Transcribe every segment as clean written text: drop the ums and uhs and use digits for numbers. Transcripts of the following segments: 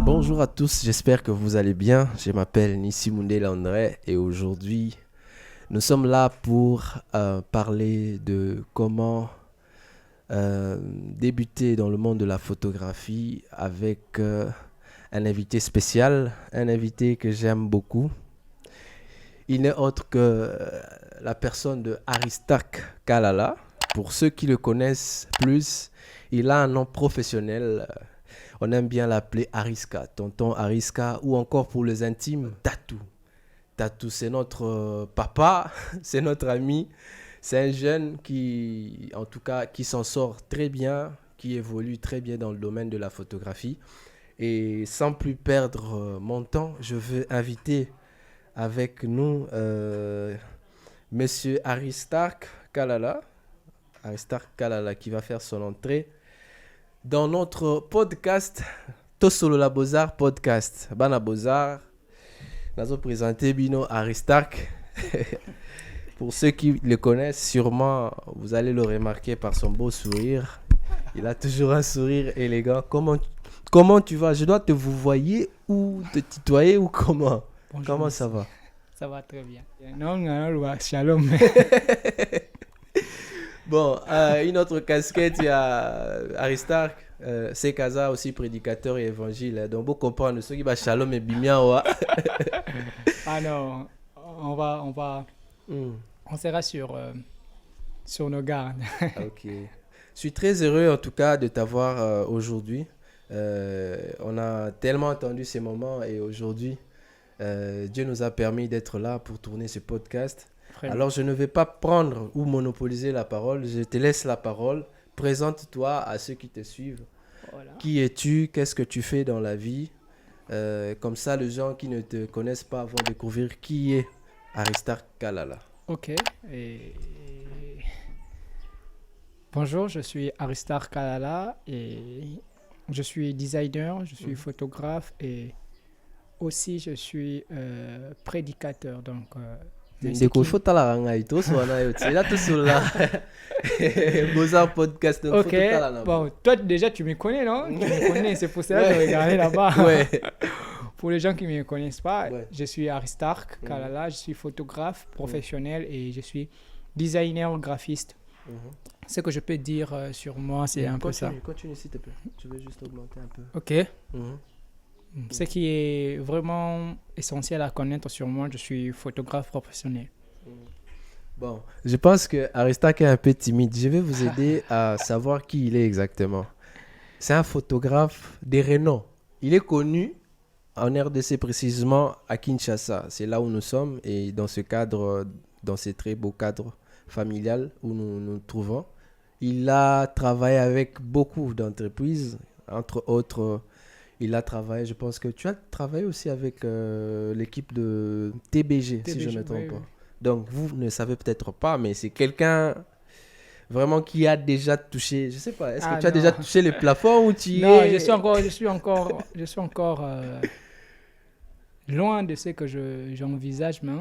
Bonjour à tous, j'espère que vous allez bien. Je m'appelle Nissimunde Landré et aujourd'hui, nous sommes là pour parler de comment débuter dans le monde de la photographie avec un invité spécial, un invité que j'aime beaucoup. Il n'est autre que la personne de Aristark Kalala. Pour ceux qui le connaissent plus, il a un nom professionnel. On aime bien l'appeler Ariska, tonton Ariska, ou encore pour les intimes, Tatou. Tatou, c'est notre papa, c'est notre ami. C'est un jeune qui, en tout cas, qui s'en sort très bien, qui évolue très bien dans le domaine de la photographie. Et sans plus perdre mon temps, je veux inviter avec nous Monsieur Aristark Kalala. Aristark Kalala qui va faire son entrée dans notre podcast Tosolo la Beaux-Arts podcast. Bana Beaux-Arts, nous avons présenté Bino Aristark. Pour ceux qui le connaissent, sûrement vous allez le remarquer par son beau sourire. Il a toujours un sourire élégant. Comment tu vas? Je dois te vous voyer ou te tutoyer ou comment? Bonjour, Comment ça va? Ça va très bien. Non, shalom. Bon, une autre casquette, il y a Aristark, Sekaza aussi prédicateur et évangile. Donc, vous comprenez, ceux qui va shalom et bimia. Ah non, on sera sur nos gardes. Ok. Je suis très heureux en tout cas de t'avoir aujourd'hui. On a tellement attendu ces moments et aujourd'hui, Dieu nous a permis d'être là pour tourner ce podcast. Vraiment. Alors, je ne vais pas prendre ou monopoliser la parole. Je te laisse la parole. Présente-toi à ceux qui te suivent. Voilà. Qui es-tu? Qu'est-ce que tu fais dans la vie? Comme ça, les gens qui ne te connaissent pas vont découvrir qui est Aristark Kalala. Ok. Bonjour, je suis Aristark Kalala et je suis designer, je suis photographe et aussi je suis prédicateur. Donc, C'est qu'il faut la rangaito so na yo là tout sur la Beaux-Arts podcast donc ok, bon, toi déjà tu me connais, non? Tu me connais, c'est pour ça que je regardais là-bas. Ouais. Pour les gens qui ne me connaissent pas, Ouais. je suis Aristark Kalala, je suis photographe professionnel et je suis designer graphiste. Ce que je peux dire sur moi, c'est un peu ça. Continue s'il te plaît. Je vais juste augmenter un peu. Ok. Ce qui est vraiment essentiel à connaître sur moi, je suis photographe professionnel. Bon, je pense que Aristark est un peu timide. Je vais vous aider à savoir qui il est exactement. C'est un photographe de renom. Il est connu en RDC précisément à Kinshasa. C'est là où nous sommes et dans ce cadre, dans ce très beau cadre familial où nous nous trouvons. Il a travaillé avec beaucoup d'entreprises, entre autres. Il a travaillé, je pense que tu as travaillé aussi avec l'équipe de TBG, si je ne me trompe oui, pas. oui. Donc, vous ne savez peut-être pas, mais c'est quelqu'un vraiment qui a déjà touché, je sais pas, est-ce que tu as déjà touché les plafonds ou tu Non, es... je suis encore loin de ce que j'envisage, mais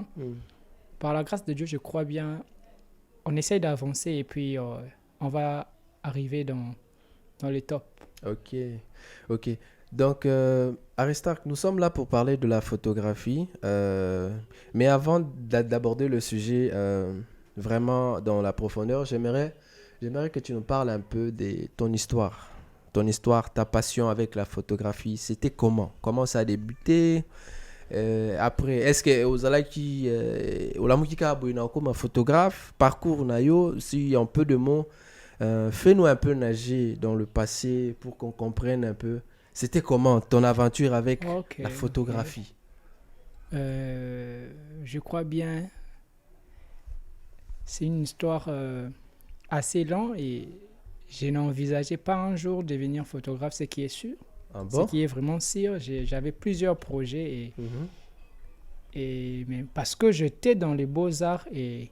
par la grâce de Dieu, je crois bien, on essaye d'avancer et puis on va arriver dans les tops. Ok. Donc, Aristark, nous sommes là pour parler de la photographie. Mais avant d'aborder le sujet vraiment dans la profondeur, j'aimerais que tu nous parles un peu de ton histoire. Ton histoire, ta passion avec la photographie, c'était comment? Comment ça a débuté? Après, est-ce que aux alaki, au lamukika comme un photographe, parcours nayo, si en peu de mots, fais-nous un peu nager dans le passé pour qu'on comprenne un peu. C'était comment ton aventure avec la photographie? Je crois bien, c'est une histoire assez longue et je n'envisageais pas un jour devenir photographe, ce qui est sûr. Ah bon? Ce qui est vraiment sûr, j'avais plusieurs projets mais parce que j'étais dans les beaux-arts et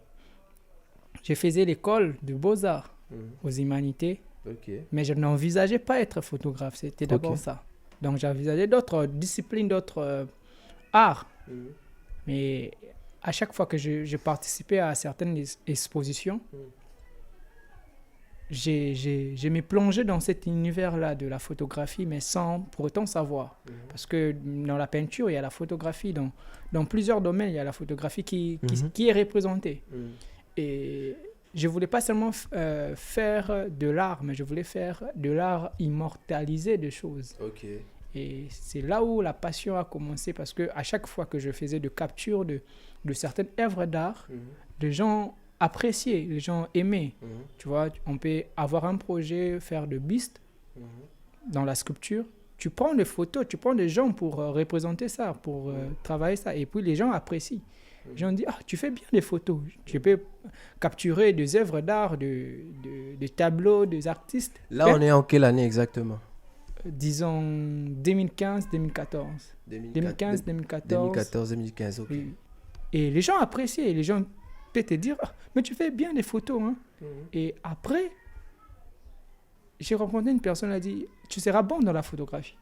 je faisais l'école de beaux-arts aux humanités. Ok. Mais je n'envisageais pas être photographe, c'était d'abord ça. Donc j'envisageais d'autres disciplines, d'autres arts. Mais à chaque fois que je participais à certaines expositions, j'ai me plongé dans cet univers-là de la photographie, mais sans pour autant savoir. Parce que dans la peinture, il y a la photographie. Dans plusieurs domaines, il y a la photographie qui est représentée. Et je ne voulais pas seulement faire de l'art, mais je voulais faire de l'art immortalisé de choses. Ok. Et c'est là où la passion a commencé, parce qu'à chaque fois que je faisais de captures de certaines œuvres d'art, les gens appréciaient, les gens aimaient. Tu vois, on peut avoir un projet, faire de bustes dans la sculpture. Tu prends des photos, tu prends des gens pour représenter ça, pour travailler ça. Et puis les gens apprécient. Les gens disent, tu fais bien des photos. Tu peux capturer des œuvres d'art, des tableaux, des artistes. Là, on est en quelle année exactement? Disons 2015-2014. 2014-2015, ok. Oui. Et les gens apprécient, les gens peuvent te dire, mais tu fais bien des photos. Hein. Et après, j'ai rencontré une personne qui a dit, tu seras bon dans la photographie.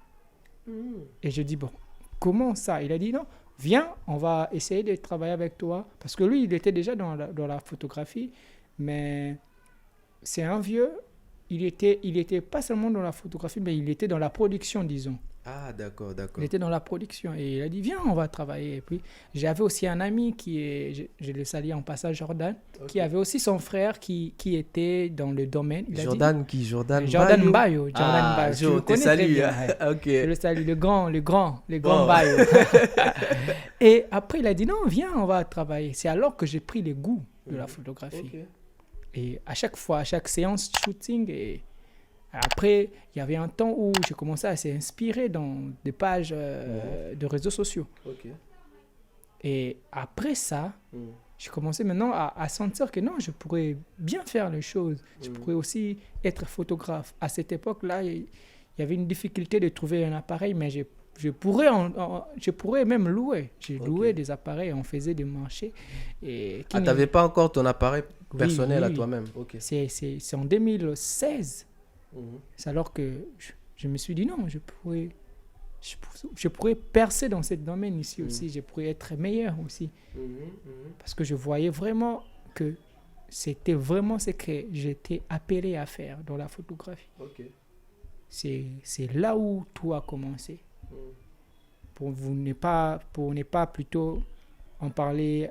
Et je dis, bon, comment ça? Il a dit, non, viens, on va essayer de travailler avec toi. Parce que lui, il était déjà dans la photographie, mais c'est un vieux. Il était pas seulement dans la photographie, mais il était dans la production, disons. Ah, d'accord. Il était dans la production. Et il a dit, viens, on va travailler. Et puis, j'avais aussi un ami je le salue en passage, Jordan, qui avait aussi son frère qui était dans le domaine. Jordan qui? Jordan Bayo. Jordan Bayo. Je te salue. Ok. Je le salue, le grand Bayo. Et après, il a dit, non, viens, on va travailler. C'est alors que j'ai pris le goût de la photographie. Okay. Et à chaque fois, à chaque séance shooting, et après, il y avait un temps où j'ai commencé à s'inspirer dans des pages de réseaux sociaux. Okay. Et après ça, j'ai commencé maintenant à sentir que non, je pourrais bien faire les choses. Je pourrais aussi être photographe. À cette époque-là, il y avait une difficulté de trouver un appareil, mais je pourrais même louer. J'ai loué des appareils, on faisait des marchés. Tu n'avais pas encore ton appareil personnel à toi-même? Okay. C'est en 2016. C'est alors que je me suis dit non, je pourrais percer dans ce domaine ici aussi. Je pourrais être meilleur aussi. Parce que je voyais vraiment que c'était vraiment ce que j'étais appelé à faire dans la photographie. Okay. C'est là où tout a commencé. Pour ne pas plutôt en parler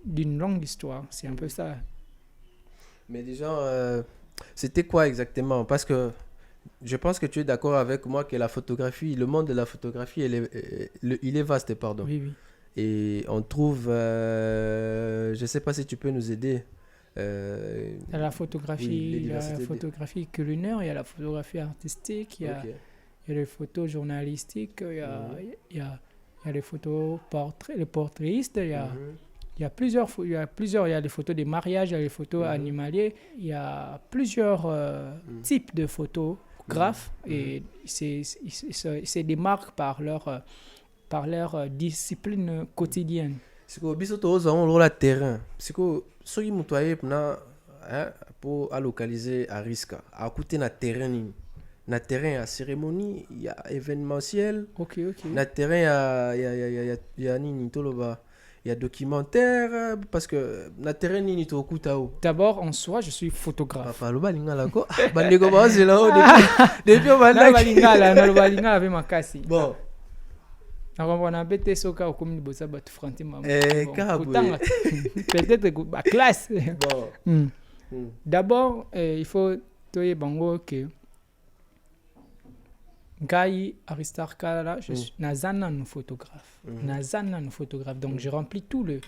d'une longue histoire, c'est un peu ça. Mais déjà, c'était quoi exactement? Parce que je pense que tu es d'accord avec moi que la photographie, le monde de la photographie, il est vaste, pardon. Oui. Et on trouve, je ne sais pas si tu peux nous aider. La photographie, il y a la photographie culinaire, il y a la photographie artistique, il y a les photos journalistiques, il y a les photos les portraits, il y a plusieurs, il y a les photos des mariages, il y a les photos animaliers, il y a plusieurs types de photographes et c'est des marques par leur discipline quotidienne. C'est que biso to za on la terrain. C'est que so yi mutoye pour localiser à risque. À côté na terrain ni. Na terrain à cérémonie, il y a événementiel. OK. Na terrain il y a nini toloba. Il y a documentaire parce que na terrain nini to kutao. D'abord en soi, je suis photographe. Papa lo balinga la ko. Bande ko ba c'est là depuis banda. Balinga la no balinga avec makasi. Bon. On a bêté soka au commun bossa bat franti maman. Peut-être la classe. Bon. D'abord, il faut toyer bango que Gaï Aristar Kalala, je suis Nazana photographe. Donc je remplis tout le.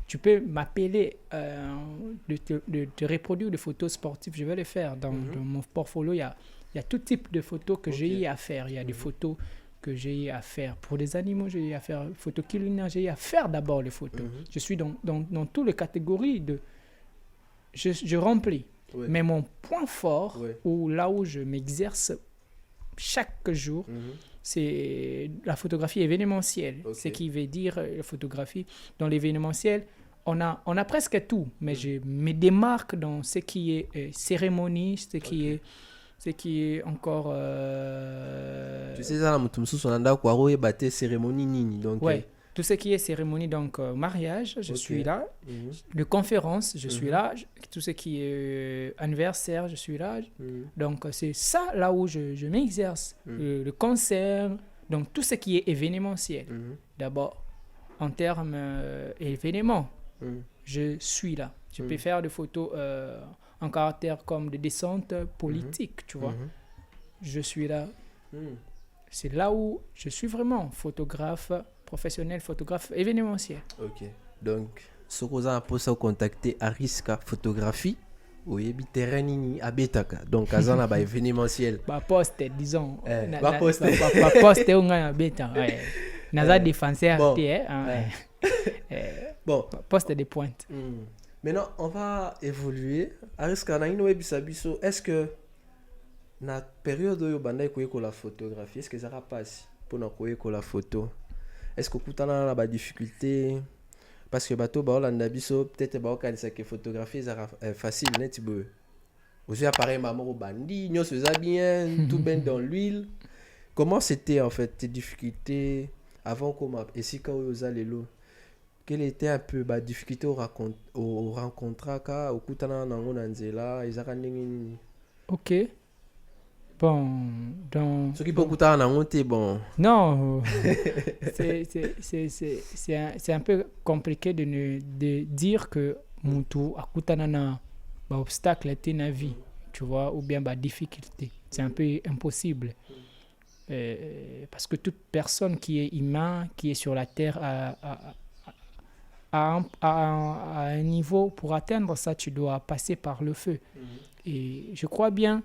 Tu peux m'appeler de reproduire des photos sportives, je vais les faire. Dans mon portfolio, il y a tout type de photos que j'ai eu à faire. Il y a des photos que j'ai eu à faire pour des animaux, j'ai eu à faire photos culinaires, j'ai eu à faire d'abord les photos. Je suis dans toutes les catégories de. Je remplis. Mais mon point fort, ou là où je m'exerce chaque jour, c'est la photographie événementielle. Ce qui veut dire la photographie dans l'événementiel, on a presque tout, mais je me démarque dans ce qui est cérémonie, ce qui est encore tu sais ça la mutumsu sonanda kwa roye baté cérémonie nini donc Tout ce qui est cérémonie, donc mariage, je Ok. suis là. Mhm. De conférence, je suis Mhm. là. Tout ce qui est anniversaire, je suis là. Mhm. Donc, c'est ça là où je m'exerce. Mhm. Le concert, donc tout ce qui est événementiel. Mhm. D'abord, en termes événements, Mhm. je suis là. Je peux Mhm. faire des photos en caractère comme de descente politique, tu vois. Mhm. Je suis là. Mhm. C'est là où je suis vraiment photographe professionnel, photographe événementiel. Ok. Donc, ce qu'on a pour contacter Ariska Photographie, oui, terrain nini abetaka. Donc, azana ba événementiel. Ba poste, disons. Ba poste. Ba poste, on a bêta. Naza défenseur, bon. Bon. Poste de pointe. Maintenant, on va évoluer. Ariska, na ino ebisabiso, est-ce que na période où banda eko la photographie, est-ce que ça passe pour na ko la photo? Est-ce que kutana na ba difficulté? Parce que bato ba olanda biso peut-être ba okanisa que photographie ça facile net bo. Aussi appareil maman bandi, nyo se bien, tout bien dans l'huile. Comment c'était en fait tes difficultés avant comment et si quand vous allez là? Quelle était un peu ba difficulté au rencontre ka au kutana na ngona nzela ezaka ndenge nini? Ok. Bon, donc... Ce qui peut coûter en honte, bon. Non, c'est un peu compliqué de dire que mon tour a coûté un obstacle à la vie, tu vois, ou bien une difficulté. C'est un peu impossible. Parce que toute personne qui est humain, qui est sur la terre, à un niveau, pour atteindre ça, tu dois passer par le feu. Et je crois bien,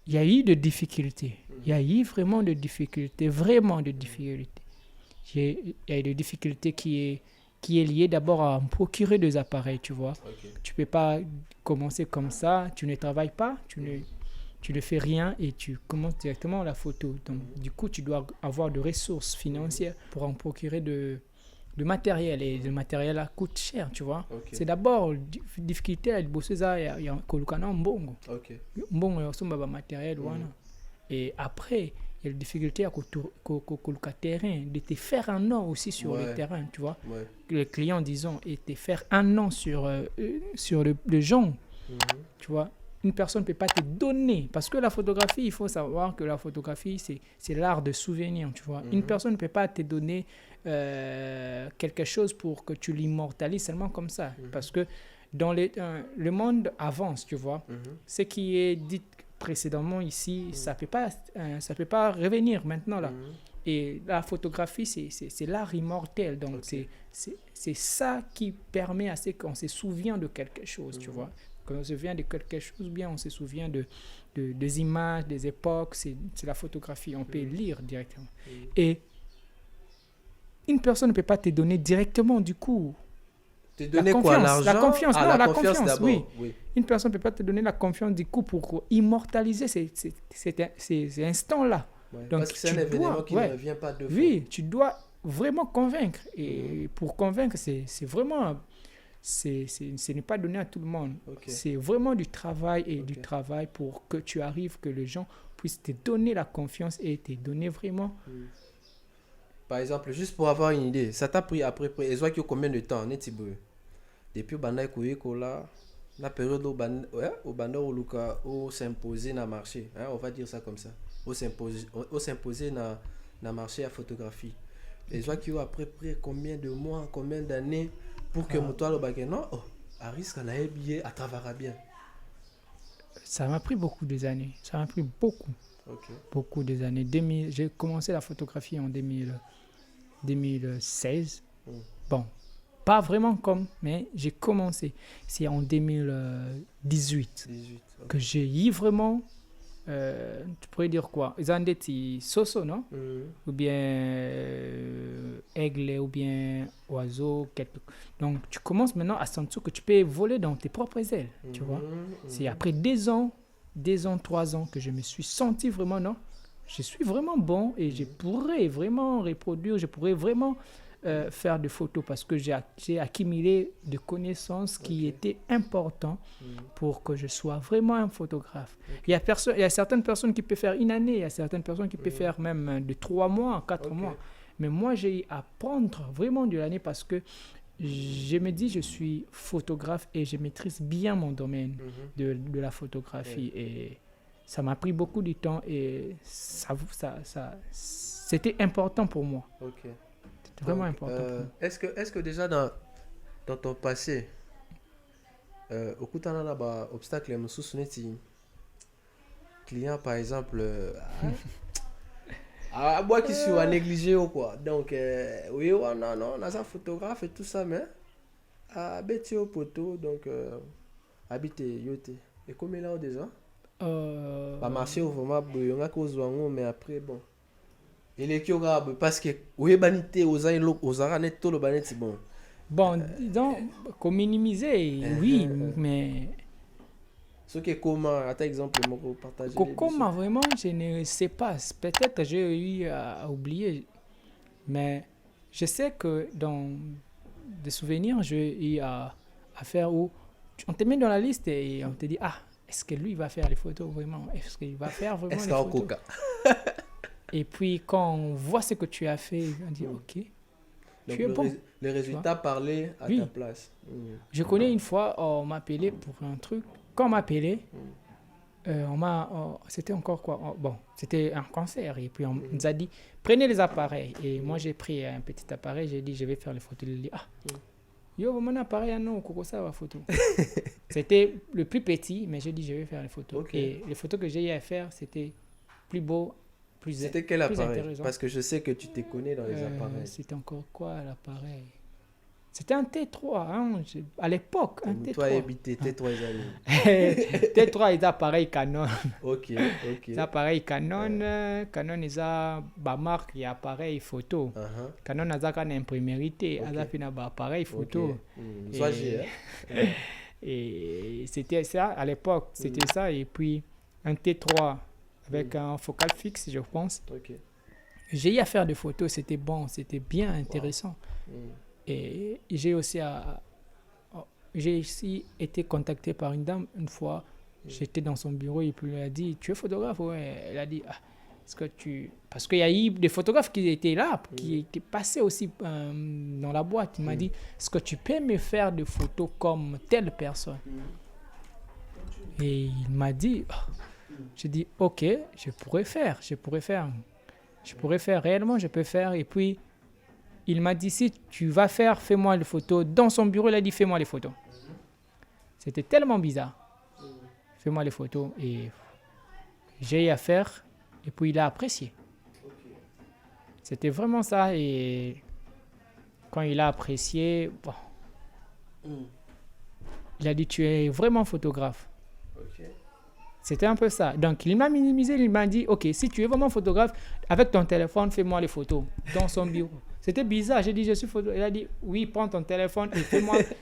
il y a eu des difficultés. Il y a eu vraiment des difficultés, vraiment des difficultés. Il y a eu des difficultés qui est liée d'abord à me procurer des appareils, tu vois. Okay. Tu ne peux pas commencer comme ça, tu ne travailles pas, tu ne fais rien et tu commences directement la photo. Donc, du coup, tu dois avoir des ressources financières pour en procurer de matériel. Et le matériel là, coûte cher, tu vois. Okay. C'est d'abord difficulté à bosser ça, il y a un mbongo. Okay. Mbongo, il y a un matériel. Et après, il y a la difficulté à le terrain, de te faire un nom aussi sur le terrain, tu vois. Les clients, disons, et te faire un nom sur le genre, tu vois. Une personne ne peut pas te donner, parce que la photographie, il faut savoir que la photographie, c'est l'art de souvenir, tu vois. Une personne ne peut pas te donner quelque chose pour que tu l'immortalises seulement comme ça, parce que dans le monde avance, tu vois. Ce qui est dit précédemment ici, ça peut pas revenir maintenant là. Et la photographie, c'est l'art immortel, donc c'est ça qui permet à ce qu'on se souvient de quelque chose, tu vois. Quand on se souvient de quelque chose, bien on se souvient des images, des époques, c'est la photographie, on peut lire directement. Et une personne ne peut pas te donner directement du coup. Te donner quoi, l'argent? La confiance, non, la confiance d'abord. Oui. Une personne ne peut pas te donner la confiance du coup pour immortaliser ces instants-là. Ouais, donc, parce que c'est un événement qui ne revient pas deux fois. Oui, tu dois vraiment convaincre. Et pour convaincre, c'est vraiment... ce n'est pas donné à tout le monde. C'est vraiment du travail et du travail pour que tu arrives, que les gens puissent te donner la confiance et te donner vraiment... Par exemple, juste pour avoir une idée, ça t'a pris après, et soit combien de temps, depuis Banda Koyekola, la période où Banda au s'imposer dans le marché, hein, on va dire ça comme ça, au s'imposer dans le marché à photographie. Et soit après combien de mois, combien d'années pour que mon toit le baguette, non, Ariska n'a bien, à travers bien. Ça m'a pris beaucoup d'années, ça m'a pris beaucoup. Beaucoup des années. J'ai commencé la photographie en 2016. Bon, pas vraiment mais j'ai commencé. C'est en 2018 que j'ai eu vraiment, tu pourrais dire quoi? Ils ont dit soso, non? Ou bien aigle, ou bien oiseau. Donc, tu commences maintenant à sentir que tu peux voler dans tes propres ailes, tu vois. C'est après 3 ans que je me suis senti vraiment, non, je suis vraiment bon et je pourrais vraiment reproduire, je pourrais vraiment faire des photos parce que j'ai accumulé des connaissances qui étaient importantes pour que je sois vraiment un photographe. Il y a certaines personnes qui peuvent faire une année, il y a certaines personnes qui peuvent faire même de 3 mois, 4 mois. Mais moi, j'ai à apprendre vraiment de l'année parce que je me dis, je suis photographe et je maîtrise bien mon domaine de la photographie. Et ça m'a pris beaucoup de temps et c'était important pour moi. Ok. C'était vraiment important pour moi. Est-ce que déjà dans ton passé, au coup t'en as un obstacle, me souviens client par exemple, moi qui suis à négliger ou quoi. Donc, oui, non, on a un photographe et tout ça, mais habiter au poteau, donc habiter, yote. Et comme il a déjà, pas marcher au format, on a cause mais après, bon. Il est qui aura, parce que, oui, banité, aux aranettes, tout le banet, c'est bon. Bon, disons, qu'on minimiser, oui, mais. Ce qui est comment, à exemple, je partager. Comment vraiment, je ne sais pas. Peut-être que j'ai eu à oublier. Mais je sais que dans des souvenirs, j'ai eu à faire où on te met dans la liste et on te dit, ah, est-ce que lui va faire les photos vraiment? Est-ce qu'il va faire vraiment les photos? Coca. Et puis quand on voit ce que tu as fait, on dit, ok, donc tu es bon. Les résultats parlaient à ta place. Je connais une fois, on m'a appelé pour un truc. Quand on m'a appelé, c'était encore quoi? Bon, c'était un concert. Et puis on nous a dit, prenez les appareils. Et moi, j'ai pris un petit appareil. J'ai dit, je vais faire les photos. Il a dit, yo, mon appareil, non, ça va photo. C'était le plus petit, mais j'ai dit, je vais faire les photos. Okay. Et les photos que j'ai eu à faire, c'était plus beau, plus intéressant. C'était quel appareil? Parce que je sais que tu te connais dans les appareils. C'était encore quoi l'appareil? C'était un T3, hein, à l'époque, un T3. Toi, habité T3 T3, ils ont appareil Canon. Ok. Ils ont appareil Canon. Canon, ils ont une marque qui appareil photo. Canon, ils ont une imprimerie, ils ont un appareil photo. Et c'était ça, à l'époque, c'était ça. Et puis, un T3 avec un focal fixe, je pense. J'ai eu à faire des photos, c'était bon, c'était bien intéressant. Et j'ai aussi été contacté par une dame une fois. J'étais dans son bureau et puis elle a dit, tu es photographe? Ouais. Elle a dit, est-ce que tu... Parce qu'il y a eu des photographes qui étaient là, qui étaient passés aussi dans la boîte. Il m'a dit, est-ce que tu peux me faire des photos comme telle personne? Et il m'a dit, j'ai dit, ok, je pourrais faire, réellement, je peux faire. Et puis, il m'a dit, si tu vas faire, fais-moi les photos. Dans son bureau, il a dit, fais-moi les photos. C'était tellement bizarre. Fais-moi les photos. Et j'ai eu à faire. Et puis, il a apprécié. C'était vraiment ça. Et quand il a apprécié, bon, il a dit, tu es vraiment photographe. C'était un peu ça. Donc, il m'a minimisé. Il m'a dit, ok, si tu es vraiment photographe, avec ton téléphone, fais-moi les photos dans son bureau. C'était bizarre. J'ai dit, je suis photographe. Il a dit, oui, prends ton téléphone et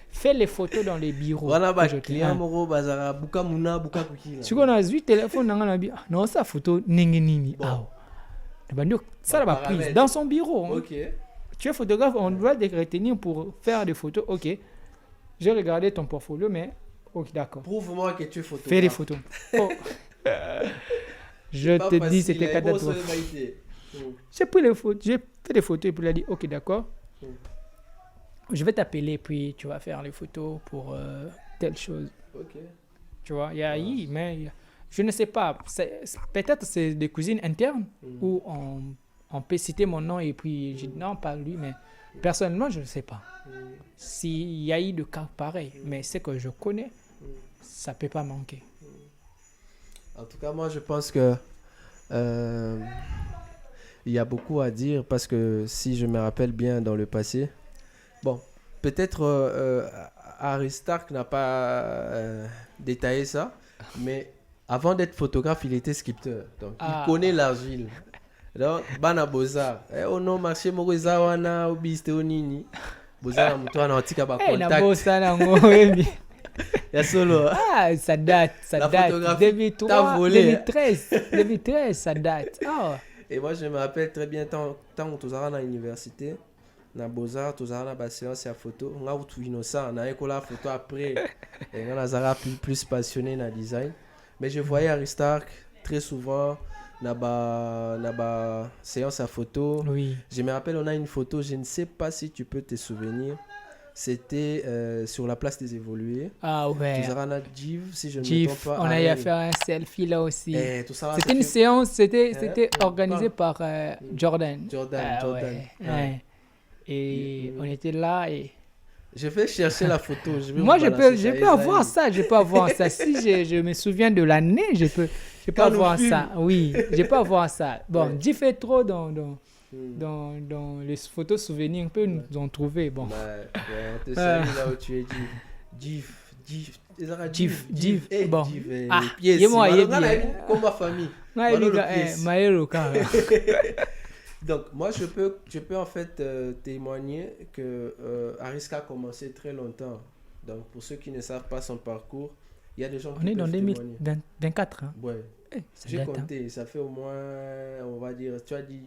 fais les photos dans les bureaux. Voilà, client moro bazara buka muna buka kukila. Tu connais 8 téléphones dans la bio. Non, ça photo nini. Ça l'a prise dans son bureau. OK. Tu es photographe, on doit te retenir pour faire des photos. OK. J'ai regardé ton portfolio, mais OK, d'accord. Prouve-moi que tu es photographe. Fais des photos. Je te dis, c'était catastrophique. J'ai pris les photos, j'ai fait des photos et puis il a dit, ok, d'accord, je vais t'appeler puis tu vas faire les photos pour telle chose. Tu vois, il y a mais je ne sais pas, peut-être c'est des cuisines internes où on peut citer mon nom et puis je dis non, pas lui, mais personnellement, je ne sais pas s'il y a eu de cas pareils, mais ce que je connais, ça ne peut pas manquer. En tout cas, moi, je pense que il y a beaucoup à dire parce que si je me rappelle bien dans le passé, bon, peut-être Harry Stark n'a pas détaillé ça, mais avant d'être photographe, il était sculpteur. Donc, il connaît l'argile. Donc, bana bozar. Oh non, marché moriza wana obiste onini. Bozar mtu anaotika ba contact. Na bosa na ngoebi. Ya solo. Ça date. 2013, ça date. Et moi, je me rappelle très bien, tant que tu à l'université, na Beaux-Arts, tu as la séance à photo, on a tout innocent, on a école la photo après, et on a plus passionné dans le design. Mais je voyais Harry Stark très souvent naba séance à photo. Oui. Je me rappelle, on a une photo, je ne sais pas si tu peux te souvenir. C'était sur la place des évolués. Ah ouais. Tout ça, on a Jiv, si je ne me Gif, trompe pas. on a eu à faire un selfie là aussi. Tout ça, C'était une séance, c'était Hein? organisé par Jordan. Jordan. Ouais, ouais. Et on était là et... Je vais chercher la photo. Moi, je peux avoir ça. Je peux avoir ça. Si je me souviens de l'année, je peux avoir ça. Oui, je peux avoir ça. Bon, Gif est trop dans les photos souvenirs. On peut nous en trouver. Bon. On te salue là où tu es, Gif. Gif. Bon. Pièce. Moi, comme ma famille. Donc, moi, je peux en fait témoigner que Ariska a commencé très longtemps. Donc, pour ceux qui ne savent pas son parcours, il y a des gens qui peuvent témoigner. On est dans 2024. Hein? Ouais. J'ai compté. Ça fait au moins, on va dire, tu as dit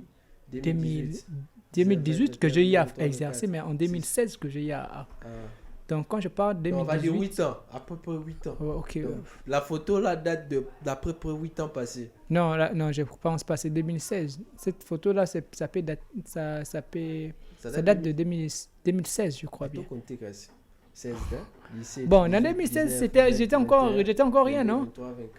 2018 que j'ai eu à exercer, mais en 2016 que j'ai eu à... Donc, quand je parle de 2018... On va dire 8 ans, à peu près 8 ans. Ok. Donc, la photo, là, date d'à peu près 8 ans passés. Non, je pense pas, c'est 2016. Cette photo-là, ça date de 2016, je crois bien. 16, lycée, bon, en 2016, j'étais encore rien, non?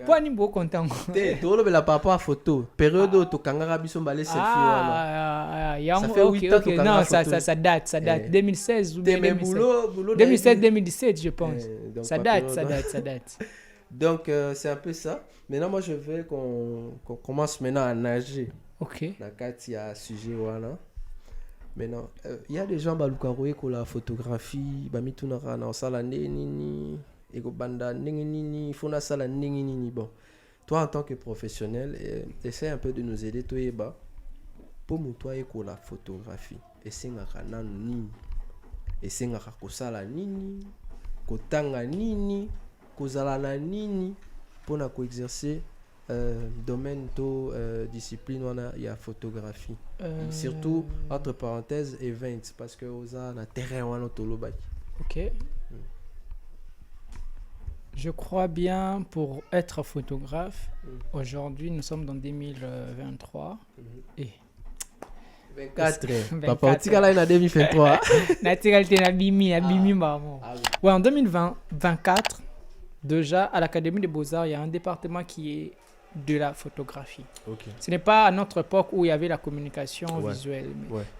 Pas ni beau content. Tout le par rapport à photo. Période où tu as biso balé selfie. Ça fait 8 ans que non, ça date. 2016 ou bien 2017, je pense. Ça date. Donc, c'est un peu ça. Maintenant, moi, je veux qu'on commence maintenant à nager. Ok. Dans il y a un sujet, voilà. Maintenant, il y a des gens qui ont la photographie, bon, toi en tant que professionnel, essaie un peu de nous aider pour toi la photographie. Essaie pour exercer domaine discipline il y a photographie surtout entre parenthèses events parce que na terrain wana tolobaki. Ok. Je crois bien pour être photographe. Aujourd'hui nous sommes dans 2023 et 24 papa otika là en 2023 naturalité na bimi maman. Ouais, en 2024 déjà à l'Académie des Beaux-Arts il y a un département qui est de la photographie. Okay. Ce n'est pas à notre époque où il y avait la communication visuelle.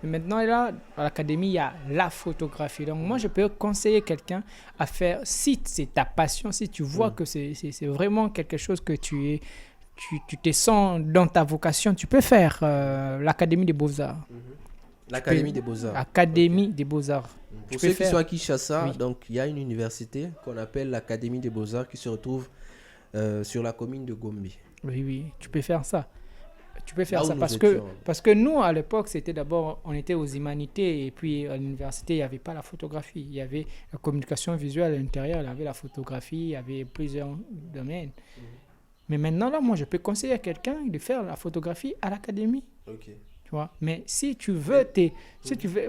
Mais maintenant, là, à l'académie, il y a la photographie. Donc, moi, je peux conseiller quelqu'un à faire, si c'est ta passion, si tu vois que c'est vraiment quelque chose que tu te sens dans ta vocation, tu peux faire l'Académie des Beaux-Arts. L'Académie des Beaux-Arts. L'Académie des Beaux-Arts. Pour ceux qui sont à Kinshasa, donc, il y a une université qu'on appelle l'Académie des Beaux-Arts qui se retrouve sur la commune de Gombe. Oui, tu peux faire ça. Tu peux faire ça parce que nous, à l'époque, c'était d'abord, on était aux humanités et puis à l'université, il n'y avait pas la photographie. Il y avait la communication visuelle à l'intérieur, il y avait la photographie, il y avait plusieurs domaines. Mais maintenant, là, moi, je peux conseiller à quelqu'un de faire la photographie à l'académie. Ok. Mais si tu veux,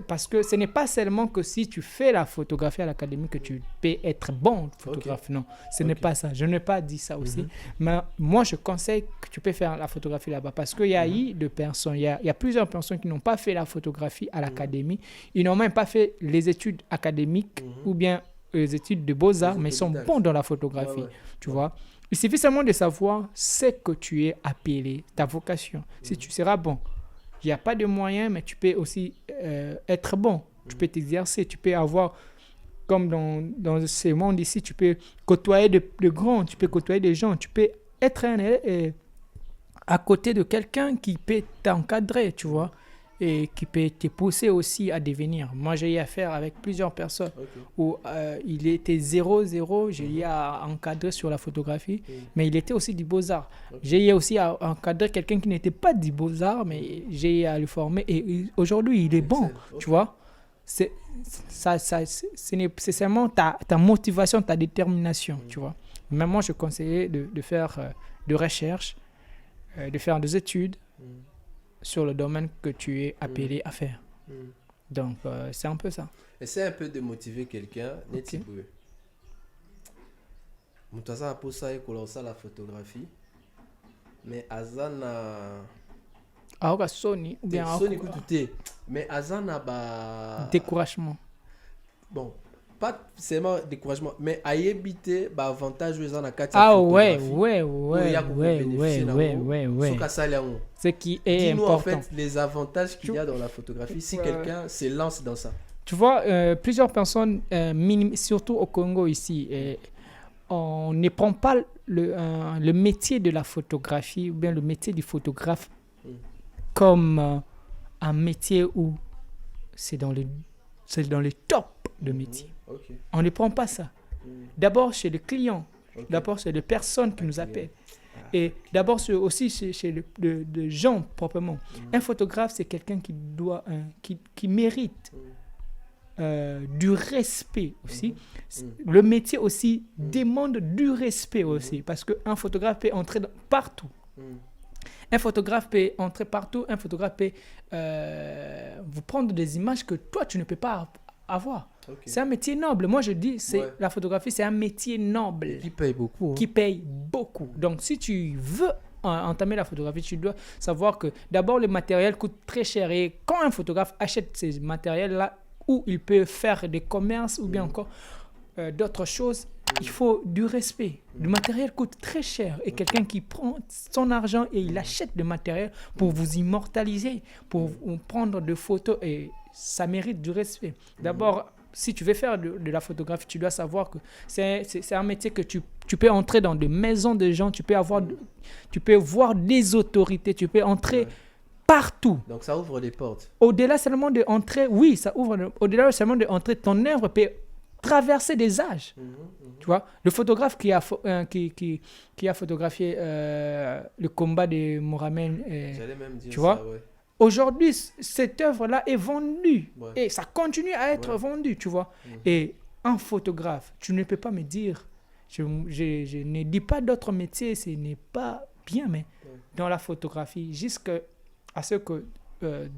parce que ce n'est pas seulement que si tu fais la photographie à l'académie que tu peux être bon photographe. Non, ce n'est pas ça. Je n'ai pas dit ça aussi. Mais moi, je conseille que tu peux faire la photographie là-bas parce qu'il y a eu de personnes, il y a plusieurs personnes qui n'ont pas fait la photographie à l'académie. Ils n'ont même pas fait les études académiques ou bien les études de beaux-arts, mais ils sont bons dans la photographie. Tu vois. Il suffit seulement de savoir ce que tu es appelé, ta vocation. Si tu seras bon. Il n'y a pas de moyens, mais tu peux aussi être bon. Tu peux t'exercer, tu peux avoir, comme dans ce monde ici, tu peux côtoyer de grands, tu peux côtoyer des gens, tu peux être à côté de quelqu'un qui peut t'encadrer, tu vois, et qui peut te pousser aussi à devenir. Moi, j'ai eu affaire avec plusieurs personnes où il était 0-0, j'ai eu à encadrer sur la photographie, mais il était aussi du Beaux-Arts. J'ai eu aussi à encadrer quelqu'un qui n'était pas du Beaux-Arts, mais j'ai eu à le former et aujourd'hui, il est bon, tu vois. C'est seulement ta motivation, ta détermination, tu vois. Mais moi, je conseillais de faire de recherche, de faire des études, sur le domaine que tu es appelé à faire. Donc, c'est un peu ça. Essaie un peu de motiver quelqu'un. Moutaza a posé pour la photographie. Mais Azana. Alors, Sony, ou bien Sony écoute, mais Azana, bah. découragement. Bon, pas seulement découragement, mais à éviter, bah, avantage, ils ont Ah ouais. Ce qui est Dis-nous important. en fait les avantages qu'il y a dans la photographie si quelqu'un se lance dans ça. Tu vois, plusieurs personnes, surtout au Congo ici, on ne prend pas le métier de la photographie ou bien le métier du photographe comme un métier où c'est dans le top de métier. Okay. On ne prend pas ça. D'abord chez le client, d'abord chez les personnes qui nous appellent. Et d'abord aussi chez les gens proprement. Un photographe, c'est quelqu'un qui mérite du respect aussi. Le métier aussi demande du respect aussi. Parce qu'un photographe peut entrer partout. Un photographe peut entrer partout. Un photographe peut vous prendre des images que toi, tu ne peux pas avoir. Okay. C'est un métier noble. Moi, je dis, la photographie, c'est un métier noble. Qui paye beaucoup. Qui paye beaucoup. Donc, si tu veux entamer la photographie, tu dois savoir que d'abord, le matériel coûte très cher. Et quand un photographe achète ces matériels-là, où il peut faire des commerces ou bien encore d'autres choses, il faut du respect. Le matériel coûte très cher. Et quelqu'un qui prend son argent et il achète le matériel pour vous immortaliser, pour prendre des photos, et ça mérite du respect. D'abord, si tu veux faire de la photographie, tu dois savoir que c'est un métier que tu peux entrer dans des maisons de gens, tu peux voir des autorités, tu peux entrer partout. Donc ça ouvre des portes. Au-delà seulement de entrer, oui, ça ouvre. Au-delà seulement de entrer, ton œuvre peut traverser des âges. Tu vois, le photographe qui a photographié le combat de Mohamed, j'allais même dire tu vois, ça, ouais. Aujourd'hui, cette œuvre-là est vendue et ça continue à être vendu, tu vois. Et un photographe, tu ne peux pas me dire, je ne dis pas d'autres métiers, ce n'est pas bien, mais dans la photographie, jusqu'à ce que,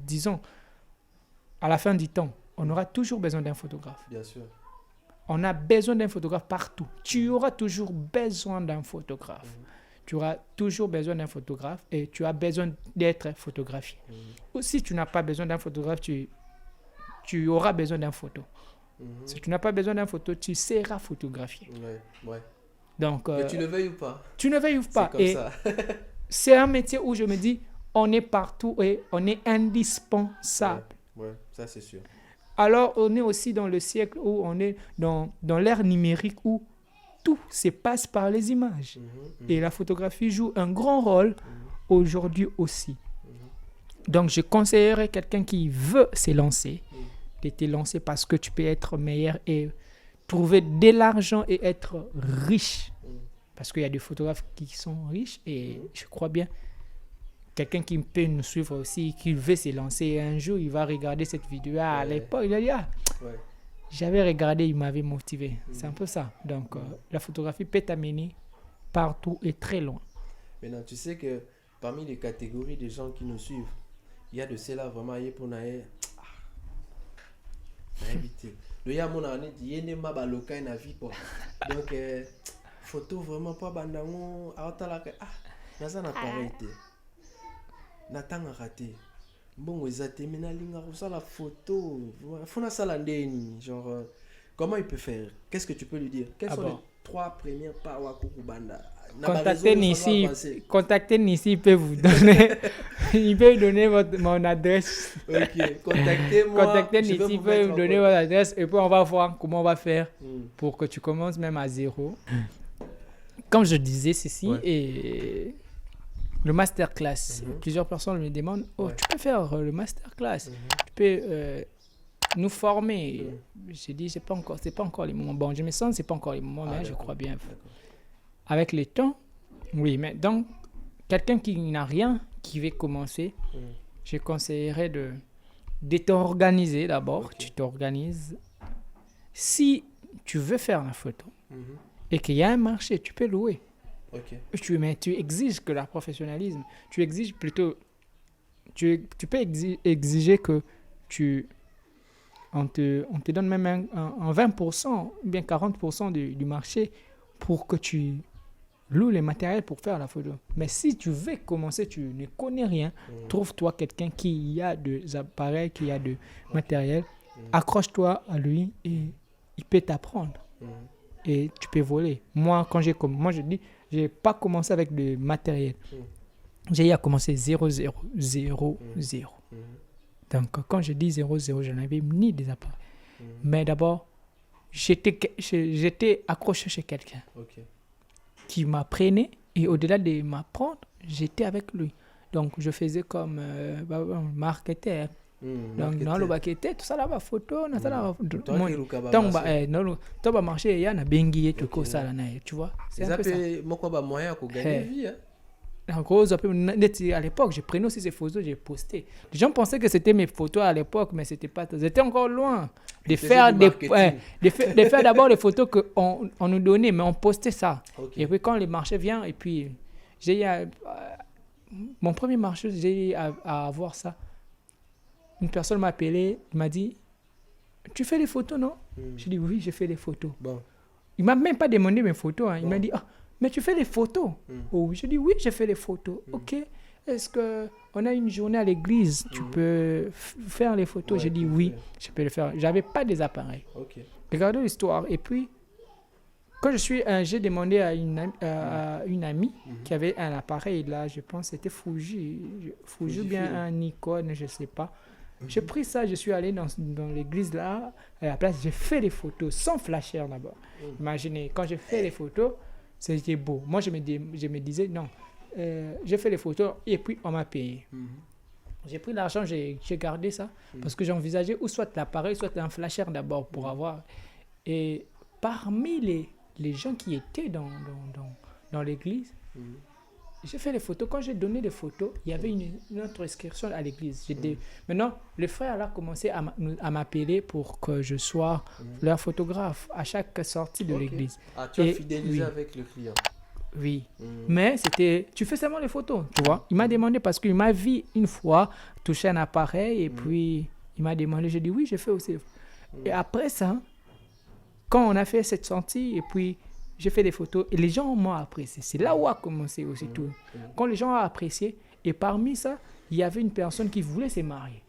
disons, à la fin du temps, on aura toujours besoin d'un photographe. Bien sûr. On a besoin d'un photographe partout. Tu auras toujours besoin d'un photographe. Tu auras toujours besoin d'un photographe et tu as besoin d'être photographié. Ou si tu n'as pas besoin d'un photographe, tu auras besoin d'un photo. Si tu n'as pas besoin d'un photo, tu seras photographié. Ouais. Donc, mais tu le veuilles ou pas? Tu ne veuilles ou pas. C'est comme ça. C'est un métier où je me dis, on est partout et on est indispensable. Ouais, ça c'est sûr. Alors, on est aussi dans le siècle où on est dans l'ère numérique où tout se passe par les images. Et la photographie joue un grand rôle aujourd'hui aussi. Donc, je conseillerais quelqu'un qui veut se lancer, de te lancer parce que tu peux être meilleur et trouver de l'argent et être riche. Parce qu'il y a des photographes qui sont riches et je crois bien quelqu'un qui peut nous suivre aussi, qui veut se lancer, un jour, il va regarder cette vidéo. À l'époque, il a dit, j'avais regardé, il m'avait motivé. C'est un peu ça. Donc, la photographie peut t'amener partout et très loin. Maintenant, tu sais que parmi les catégories des gens qui nous suivent, il y a de ceux-là vraiment pour naïe. Le y a mon année dit ne m'a pas local na vie quoi. Donc photo vraiment pas bandango aotala que naza na parité. Natanga raté. Bon ezate mena linga la photo. Fona sala ndeni genre comment il peut faire? Qu'est-ce que tu peux lui dire? Quels sont les 3 premiers pas wa kukubanda? Contactez Nissi, il peut vous donner, mon adresse. Ok, contactez-moi. Contactez Nissi, il peut vous donner votre adresse et puis on va voir comment on va faire pour que tu commences même à zéro. Comme je disais ceci, et le masterclass, plusieurs personnes me demandent, tu peux faire le masterclass, tu peux nous former. J'ai dit, c'est pas encore les moments. Bon, je me sens, c'est pas encore les moments, mais je crois bien. Avec le temps, oui, mais donc, quelqu'un qui n'a rien, qui veut commencer, je conseillerais de t'organiser d'abord. Okay. Tu t'organises. Si tu veux faire la photo et qu'il y a un marché, tu peux louer. Okay. Mais tu exiges que la professionnalisme, tu exiges plutôt, tu peux exiger que on te donne même un 20%, bien 40% du marché pour que tu loue les matériels pour faire la photo. Mais si tu veux commencer, tu ne connais rien, trouve-toi quelqu'un qui a des appareils, qui a de matériel, accroche-toi à lui et il peut t'apprendre. Et tu peux voler. Moi, moi je dis, je n'ai pas commencé avec du matériel. J'ai commencé 0, 0, 0, 0. Donc, quand je dis 0, 0, je n'avais ni des appareils. Mais d'abord, j'étais accroché chez quelqu'un qui m'apprenait. Et au-delà de m'apprendre, j'étais avec lui. Donc, je faisais comme marketeur. Donc, dans le marketeur, tout ça là-bas, photo, dans ça là-bas. Donc, marché, il y a un bengi et tout ça là, tu vois. C'est un peu ça. En gros, à l'époque, je prenais aussi ces photos, j'ai posté. Les gens pensaient que c'était mes photos à l'époque, mais c'était pas. J'étais encore loin de faire d'abord les photos qu'on nous donnait, mais on postait ça. Et puis quand les marchés viennent, et puis j'ai eu mon premier marché, j'ai eu à avoir ça. Une personne m'a appelé, il m'a dit, tu fais les photos, non? J'ai dit oui, je fais les photos. Bon. Il m'a même pas demandé mes photos. Hein. Il m'a dit, mais tu fais les photos? Oh, je dis oui, je fais les photos. Ok. Est-ce qu'on a une journée à l'église? Tu peux faire les photos? J'ai dit oui, je peux le faire. J'avais pas des appareils. Regardez l'histoire. Et puis, quand j'ai demandé à une amie qui avait un appareil là, je pense que c'était Fuji bien un Nikon, je sais pas. J'ai pris ça, je suis allé dans l'église là, à la place, j'ai fait les photos sans flasher d'abord. Imaginez, quand j'ai fait les photos, c'était beau. Moi, je me disais, non, j'ai fait les photos et puis on m'a payé. J'ai pris l'argent, j'ai gardé ça parce que j'envisageais ou soit l'appareil, soit un flasher d'abord pour avoir. Et parmi les gens qui étaient dans l'église, j'ai fait les photos. Quand j'ai donné les photos, il y avait une autre inscription à l'église. Maintenant, le frère a commencé à m'appeler pour que je sois leur photographe à chaque sortie de l'église. Ah, tu as fidélisé avec le client. Oui, mais tu fais seulement les photos, tu vois. Il m'a demandé parce qu'il m'a vu une fois toucher un appareil et puis il m'a demandé, j'ai dit oui, j'ai fait aussi. Et après ça, quand on a fait cette sortie et puis j'ai fait des photos et les gens m'ont apprécié. C'est là où a commencé aussi tout. Quand les gens ont apprécié, et parmi ça, il y avait une personne qui voulait se marier,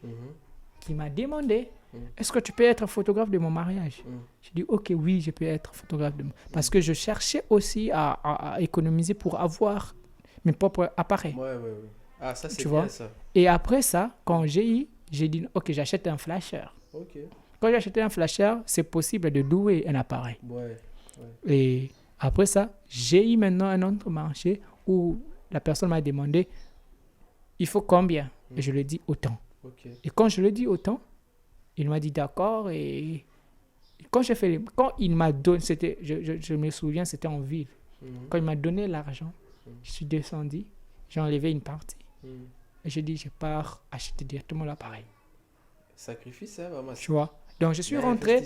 qui m'a demandé, est-ce que tu peux être photographe de mon mariage? J'ai dit, ok, oui, je peux être photographe de mon mariage. Parce que je cherchais aussi à économiser pour avoir mes propres appareils. Ah, ça, c'est tu bien vois? ça. Et après ça, quand j'ai dit, ok, j'achète un flasher. Quand j'ai acheté un flasher, c'est possible de louer un appareil. Et après ça, j'ai eu maintenant un autre marché où la personne m'a demandé, il faut combien? Et je lui ai dit autant. Et quand je lui ai dit autant, il m'a dit d'accord. Et quand il m'a donné, je me souviens, c'était en ville. Quand il m'a donné l'argent, je suis descendu, j'ai enlevé une partie. Et j'ai dit, je pars acheter directement l'appareil. Sacrifice, hein, maman. Tu vois? Donc je suis rentré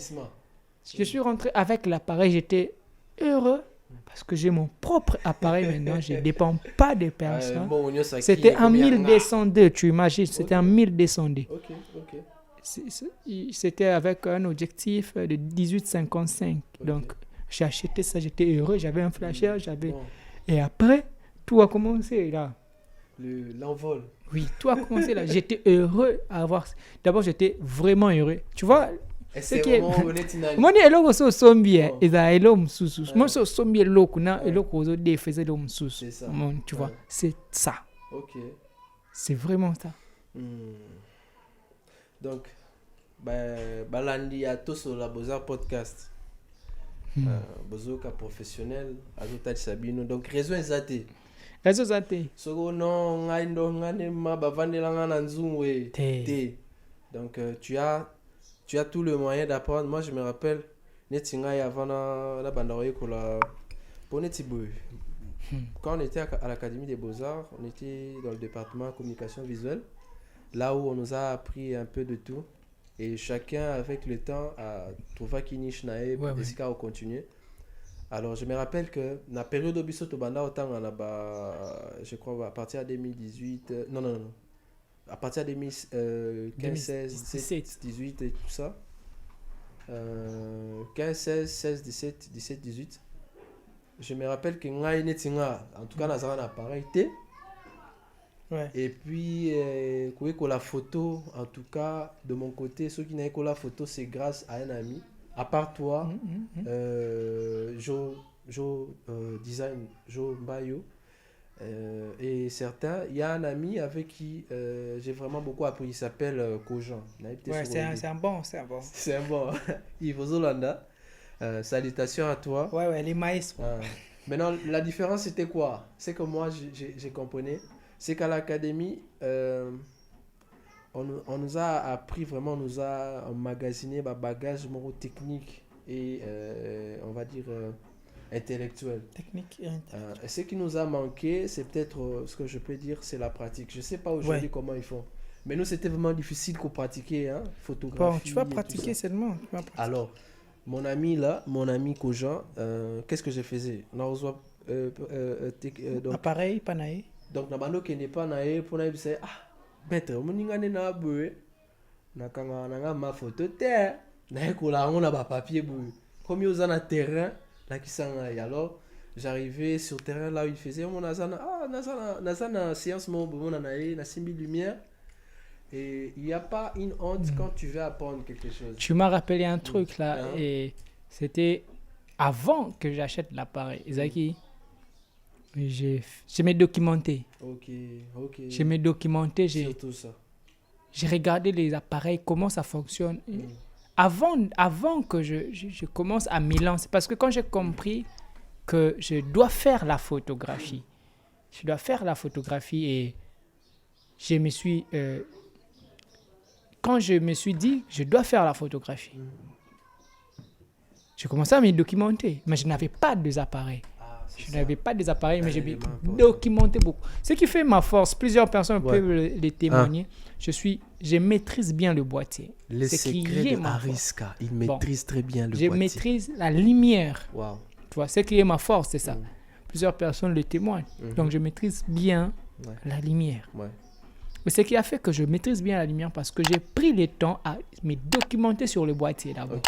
avec l'appareil, j'étais heureux parce que j'ai mon propre appareil maintenant, je ne dépends pas des personnes. C'était en 1202, tu imagines, c'était en 1202. C'était avec un objectif de 18-55. Donc j'ai acheté ça, j'étais heureux, j'avais un flasher, et après, tout a commencé là. L'envol. Oui, tout a commencé là. J'étais heureux à avoir. D'abord, j'étais vraiment heureux. Tu vois, c'est qui est. Moi, je suis aussi zombie. Et ça, moi, je suis zombie. C'est ça. Tu vois, c'est ça. C'est vraiment ça. Donc, Balandi a tous sur la Beaux-Arts podcast. Bozoka professionnel, Azota Sabino. Donc, raison exacte. Réseau santé. Donc tu as tout le moyen d'apprendre. Moi je me rappelle quand on était à l'Académie des Beaux-Arts, on était dans le département communication visuelle, là où on nous a appris un peu de tout et chacun avec le temps a trouvé qui niche nae pour décider à continuer. Alors, je me rappelle que dans la période où je crois à partir de 2018, à partir de 2015, 16, 17, 18 et tout ça, 15, 16, 16, 17, 17, 18, je me rappelle que ngai netinga en tout cas dans un appareil T. Ouais. Et puis la photo, en tout cas de mon côté, ceux qui n'avaient que la photo, c'est grâce à un ami. À part toi, Joe Design, Joe Mbayo. Et certains, il y a un ami avec qui j'ai vraiment beaucoup appris, il s'appelle Kojan. Ouais, c'est un bon. C'est un bon. Yves Zolanda. Salutations à toi. Ouais, les maïs. Maintenant, la différence c'était quoi? C'est que moi, j'ai compris. C'est qu'à l'académie, on nous a appris vraiment, on nous a emmagasiné des bagages techniques et on va dire intellectuels. Technique et intellectuel. Ce qui nous a manqué, c'est peut-être ce que je peux dire, c'est la pratique. Je ne sais pas aujourd'hui comment ils font. Mais nous, c'était vraiment difficile qu'on pratiquer, hein, photographie. Bon, tu vas pratiquer seulement. Alors, mon ami Kojan, qu'est-ce que je faisais? Appareil, panaï. Donc, nabando qui n'est pas naé pour naïf c'est maître mon n'ingane na boué na kanga na ma photo terre na kola on a ba papier boué comme ils ont un terrain là qui s'en alors j'arrivais sur terrain là où il faisait mon nazana nazana séance mon bon naé na simbi lumière et il y a pas une honte quand tu veux apprendre quelque chose. Tu m'as rappelé un truc là et c'était avant que j'achète l'appareil Isaki. Je m'ai documenté. Ok. Je m'ai documenté. Surtout ça. J'ai regardé les appareils, comment ça fonctionne. Avant que je commence à m'y lancer, parce que quand j'ai compris que je dois faire la photographie, et je me suis... quand je me suis dit, je dois faire la photographie, j'ai commencé à me documenter, mais je n'avais pas de appareils. Je n'avais pas des appareils, mais j'ai documenté beaucoup. Ce qui fait ma force, plusieurs personnes peuvent le témoigner. Je maîtrise bien le boîtier. Le secret de Ariska, il maîtrise très bien le boîtier. Je maîtrise la lumière. Wow. Tu vois, ce qui est ma force, c'est ça. Plusieurs personnes le témoignent. Donc, je maîtrise bien la lumière. Mais ce qui a fait que je maîtrise bien la lumière, parce que j'ai pris le temps à me documenter sur le boîtier d'abord.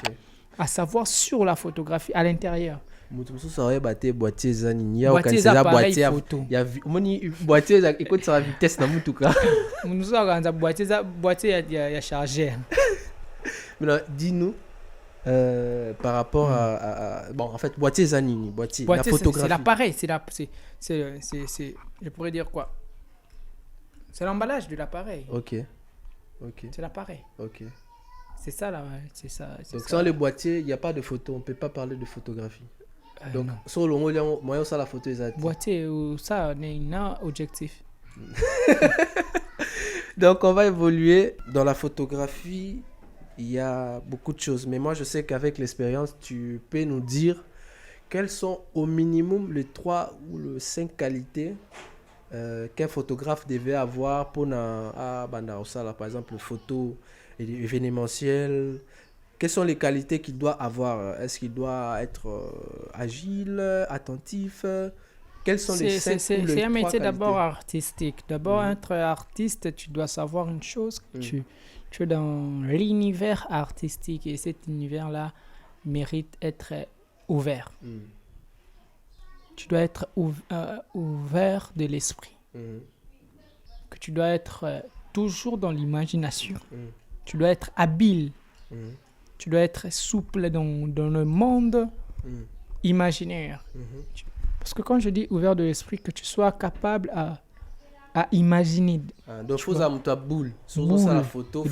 À savoir sur la photographie à l'intérieur. Boîtier boîtier écoute ça vitesse na mutuka boîtier ya chargé. Mais dis-nous par rapport à bon en fait boîtier zanini boîtier la photographie c'est l'appareil c'est je pourrais dire quoi, c'est l'emballage de l'appareil. OK C'est l'appareil. C'est ça là, c'est ça. Donc sans le boîtier, il n'y a pas de photo, on peut pas parler de photographie. Donc sur le moyen ça la photo exacte. Boîtier ou ça n'est pas objectif. Donc on va évoluer dans la photographie, il y a beaucoup de choses, mais moi je sais qu'avec l'expérience, tu peux nous dire quelles sont au minimum les 3 ou les 5 qualités qu'un photographe devait avoir pour par exemple photo événementiel. Quelles sont les qualités qu'il doit avoir? Est-ce qu'il doit être agile, attentif? Quels sont les 5 ou les 3 C'est un métier qualités? d'abord artistique. D'abord, être artiste, tu dois savoir une chose, que tu es dans l'univers artistique et cet univers-là mérite être ouvert. Tu dois être ouvert de l'esprit. Que tu dois être toujours dans l'imagination. Tu dois être habile. Tu dois être souple dans le monde imaginaire. Parce que quand je dis ouvert de l'esprit, que tu sois capable à imaginer. Donc, il faut que boule. Surtout ça, la photo,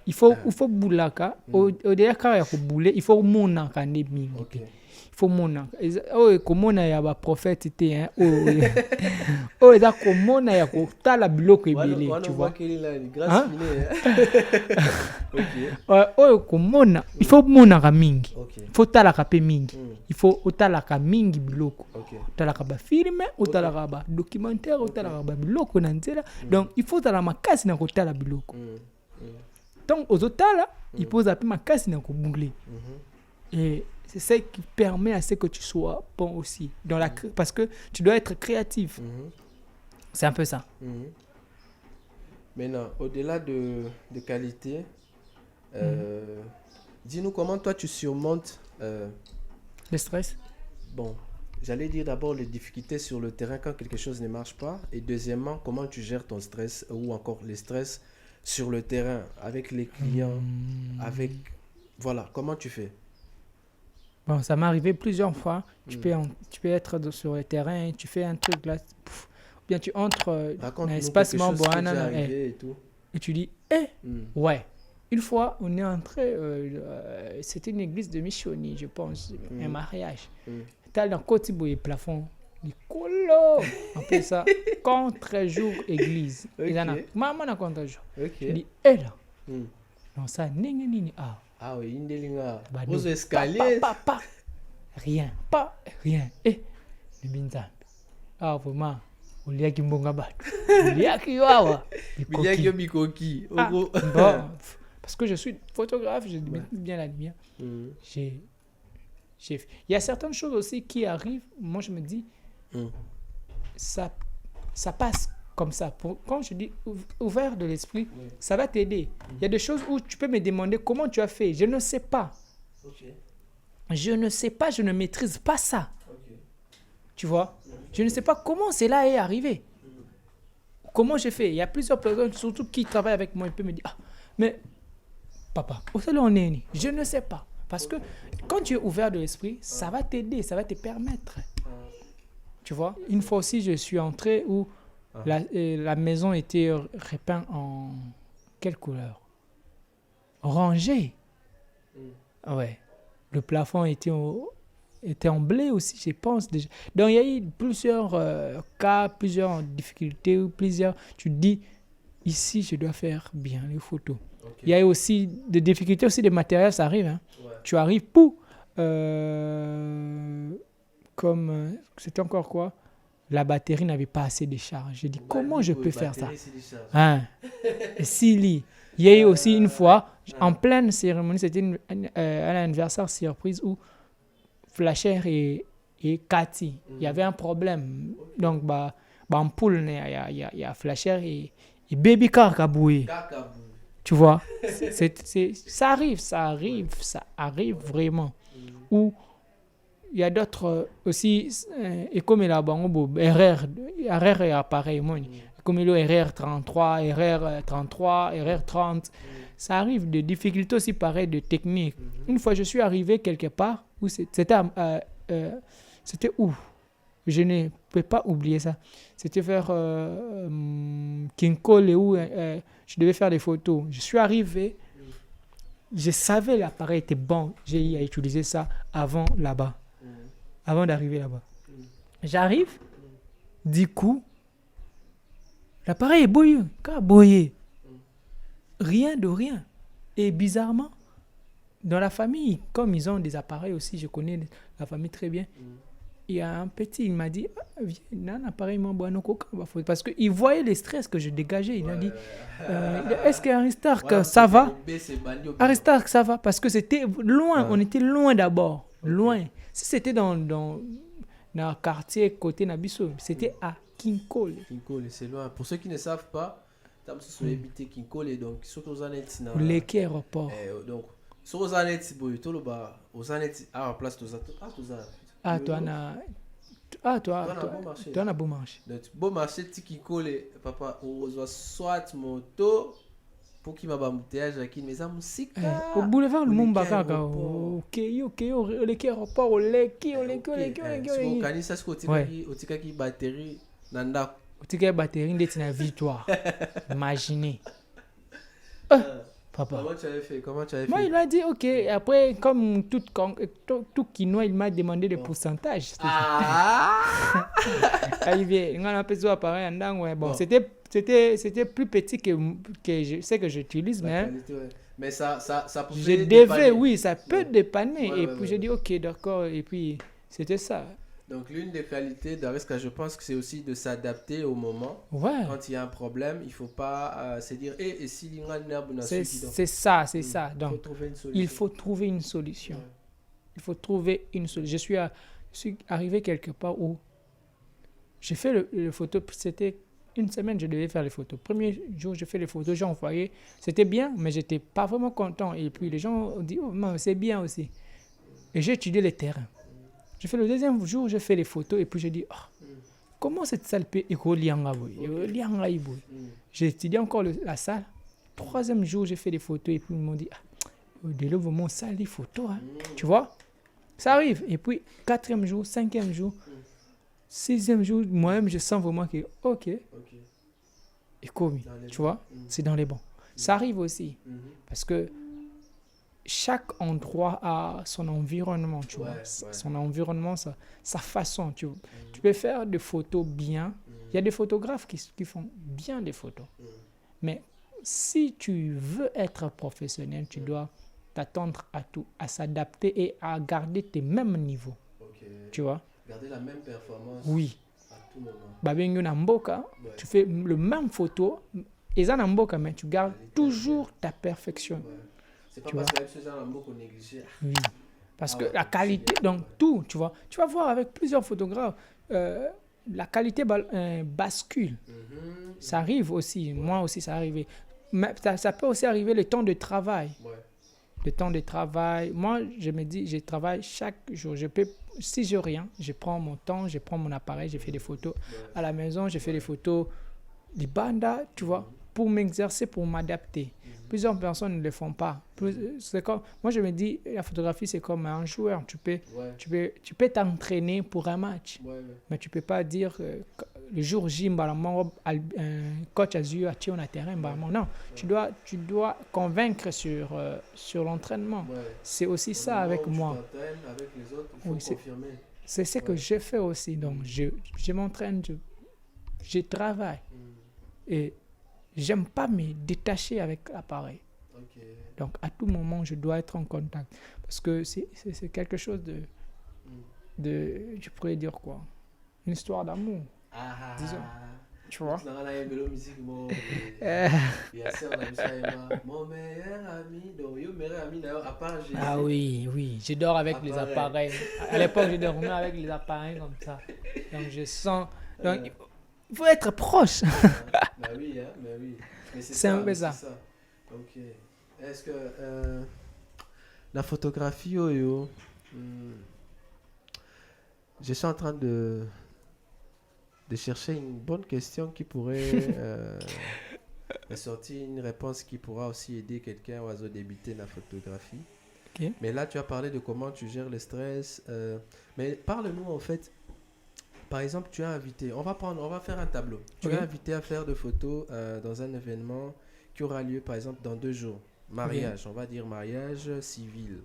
il faut boulaka. Au-delà de bouler, il faut mouna kande mingi. Il faut mouna. Komona ya ba prophète te hein. Eza komona ya ko tala biloko ebele, tu vois. Komona, il faut mona ka mingi. Il faut tala ka pe mingi. Il faut otala ka mingi biloko. Otala ka ba film, otala ka ba documentaire, otala ka ba biloko na nzela. Donc il faut tala makasi na ko tala biloko. Donc ozotala, il faut zapper makasi na ko bouler. Et c'est ça qui permet à ce que tu sois bon aussi parce que tu dois être créatif. C'est un peu ça. Maintenant, au-delà de qualité, dis-nous comment toi tu surmontes le stress. Bon, j'allais dire d'abord les difficultés sur le terrain quand quelque chose ne marche pas. Et deuxièmement, comment tu gères ton stress ou encore les stress sur le terrain avec les clients, avec... Voilà, comment tu fais? Bon, ça m'est arrivé plusieurs fois. Hmm. Tu peux être sur le terrain, tu fais un truc là, pouf, ou bien tu entres dans Raconte-nous l'espace quelque chose qui t'est déjà et arrivé et tout. tu dis, Hmm. ouais. Une fois, on est entré, c'était une église de Michoni, je pense, un mariage. Hmm. T'as dans côté bout plafond, les colos, on appelle ça contre-jour église. Ok. Il en a, maman a contre-jour. Ok. Je dis, là, Hmm. non ça, nini, Ah oui, Indelinga. bah, Aux nous, escaliers. pas, rien. Le binzambi. Ah, vraiment, on lia ki mbonga batu. On lia ki wawa. Binyaki Bikoki. Ah, bon, parce que je suis photographe, je Ouais. bien la lumière. Hmm. Il y a certaines choses aussi qui arrivent. Moi, je me dis, ça passe comme ça. Quand je dis ouvert de l'esprit, ça va t'aider. Il y a des choses où tu peux me demander comment tu as fait. Je ne sais pas. Ok. Je ne sais pas, je ne maîtrise pas ça. Ok. Tu vois? Je ne sais pas comment cela est arrivé. Comment j'ai fait? Il y a plusieurs personnes, surtout qui travaillent avec moi, ils peuvent me dire, ah, mais papa, où est-ce qu'on est? Je ne sais pas. Parce que quand tu es ouvert de l'esprit, ça va t'aider, ça va te permettre. Tu vois? Une fois aussi, je suis entré où la maison était repeinte en quelle couleur? Orangé. Ouais. Le plafond était en blé aussi, je pense déjà. Donc, il y a eu plusieurs cas, plusieurs difficultés, tu te dis, ici, je dois faire bien les photos. Ok. Il y a eu aussi des difficultés, aussi des matériels, ça arrive. Hein. Ouais. Tu arrives, c'était encore quoi? La batterie n'avait pas assez de charge. J'ai dit, comment je peux faire ça? Hein? Et il y a eu aussi une fois, en pleine cérémonie, c'était un anniversaire surprise où Flasher et Cathy, il y avait un problème. Donc, en poule, il y a Flasher et Baby Car qui a bouillé. Tu vois, ça arrive vraiment. Ou il y a d'autres aussi, et comme il y a RR est appareil, comme il y a RR 33, RR 33, RR 30, ça arrive de difficultés aussi pareilles de technique. Une fois, je suis arrivé quelque part, où c'était où? Je ne peux pas oublier ça. C'était vers King Cole où je devais faire des photos. Je suis arrivé, je savais l'appareil était bon. J'ai eu à utiliser ça avant d'arriver là-bas. J'arrive, du coup, l'appareil est bouillant. Rien de rien. Et bizarrement, dans la famille, comme ils ont des appareils aussi, je connais la famille très bien. Il y a un petit, il m'a dit, viens, un appareil, parce qu'il voyait le stress que je dégageais. Il a dit, est-ce qu'Aristark, ça va? Aristark, ça va? Parce que c'était loin, on était loin d'abord. Loin. Si c'était dans le quartier côté Nabiso, c'était à Kinkole. Kinkole, c'est loin. Pour ceux qui ne savent pas, tam so habité Kinkole, donc surtout aux années L'équerre aéroport. Donc sur aux années to lo ba aux années à place to za toi na bon marché. Donc bon marché ti Kinkole papa aux soit moto pour qui m'a embouteillage avec mes amis sika au boulevard le Mumbaka OK l'équerre aéroport au leki c'est kanisa ce côté otika ki batterie nanda otika batterie ndeti na victoire. Imaginez. Papa. Comment tu avais fait? Moi, il m'a dit, OK. Après, comme tout quinoa, il m'a demandé le pourcentage. Bon, c'était plus petit que ce que j'utilise, mais ça pouvait je devais, dépanner. Oui, ça peut dépanner. Et puis, j'ai dit, OK, d'accord. Et puis, c'était ça. Donc, l'une des qualités d'Ariska, je pense que c'est aussi de s'adapter au moment. Ouais. Quand il y a un problème, il ne faut pas se dire, et si il y a un arbre, c'est ça. Donc, il faut trouver une solution. Ouais. Il faut trouver une solution. Je suis arrivé quelque part où j'ai fait le photo. C'était une semaine, je devais faire les photos. Premier jour, j'ai fait les photos, j'ai envoyé. C'était bien, mais je n'étais pas vraiment content. Et puis, les gens ont dit, oh, c'est bien aussi. Et j'ai étudié les terrains. Je fais le deuxième jour, je fais les photos et puis je dis, comment cette salle peut écouler en J'ai étudié encore la salle. Troisième jour, j'ai fait des photos et puis ils m'ont dit, de là, vraiment, ça, les photos. Hein. Tu vois, ça arrive. Et puis, quatrième jour, cinquième jour, sixième jour, moi-même, je sens vraiment que, ok. Et comme, tu vois, c'est dans les bons. Ça arrive aussi. Parce que chaque endroit a son environnement, tu vois. Son environnement, sa façon. Tu peux faire des photos bien. Il y a des photographes qui font bien des photos. Mais si tu veux être professionnel, tu dois t'attendre à tout, à s'adapter et à garder tes mêmes niveaux. Tu vois? Garder la même performance. Oui. À tout moment. Babengu na mboka, tu fais le même photo, et ça na mboka, mais tu gardes toujours ta perfection. C'est pas parce que ces gens qu'on néglige. Oui. Parce que la qualité, donc tout, tu vois. Tu vas voir avec plusieurs photographes, la qualité bascule. Ça arrive aussi, moi aussi ça arrive. Mais ça peut aussi arriver le temps de travail. Le temps de travail. Moi, je me dis, je travaille chaque jour. Si je n'ai rien, je prends mon temps, je prends mon appareil, je fais des photos. À la maison, je fais des photos, des bandas, tu vois, pour m'exercer, pour m'adapter. Plusieurs personnes ne le font pas. Moi, je me dis, la photographie, c'est comme un joueur. Tu peux t'entraîner pour un match. Mais tu ne peux pas dire, le jour J, coach a eu à tirer au terrain. Non, tu dois convaincre sur l'entraînement. C'est aussi ça avec moi. Avec les autres, il faut confirmer. C'est ce que je fais aussi. Donc, je m'entraîne, je travaille. Et j'aime pas me détacher avec l'appareil. Donc, à tout moment, je dois être en contact. Parce que c'est quelque chose de... Je pourrais dire quoi? Une histoire d'amour. Disons. Tu vois? Mon meilleur ami. Donc, mon meilleur ami, d'ailleurs, à part Jésus. Ah oui. Je dors avec les appareils. À l'époque, je dormais avec les appareils comme ça. Donc, je sens... Donc, il faut être proche. Bah oui. Mais c'est un peu ça. Ok. Est-ce que la photographie, je suis en train de chercher une bonne question qui pourrait sortir une réponse qui pourra aussi aider quelqu'un à débuter la photographie. Okay. Mais là, tu as parlé de comment tu gères le stress. Mais parle-nous en fait. Par exemple, tu es invité, on va faire un tableau. Tu es invité à faire des photos dans un événement qui aura lieu par exemple dans 2 jours. Mariage, on va dire mariage civil.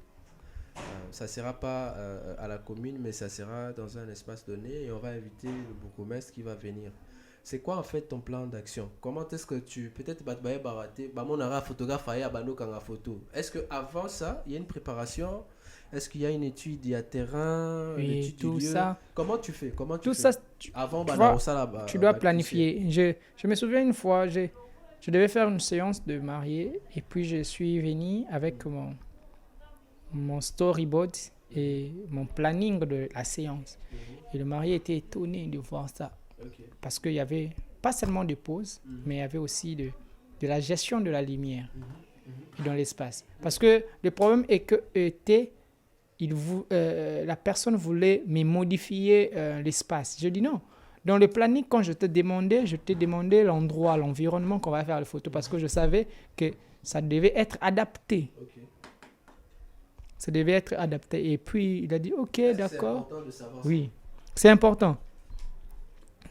Ça ne sera pas à la commune, mais ça sera dans un espace donné et on va inviter le bourgmestre qui va venir. C'est quoi en fait ton plan d'action? Comment est-ce que peut-être mon photographe a photo. Est-ce qu'avant ça, il y a une préparation? Est-ce qu'il y a une étude, il y a terrain, une étude tout du lieu? ça. Comment tu fais? Tout ça, avant, tu dois planifier. Je me souviens une fois, je devais faire une séance de mariée et puis je suis venu avec mon storyboard et mon planning de la séance. Et le marié était étonné de voir ça. Parce qu'il y avait pas seulement des poses, mais il y avait aussi de la gestion de la lumière dans l'espace. Parce que le problème est que la personne voulait me modifier l'espace. Je dis non. Dans le planning, quand je te demandais l'endroit, l'environnement qu'on va faire les photos parce que je savais que ça devait être adapté. Ça devait être adapté. Et puis, il a dit, ok, d'accord. C'est important de savoir oui, c'est important.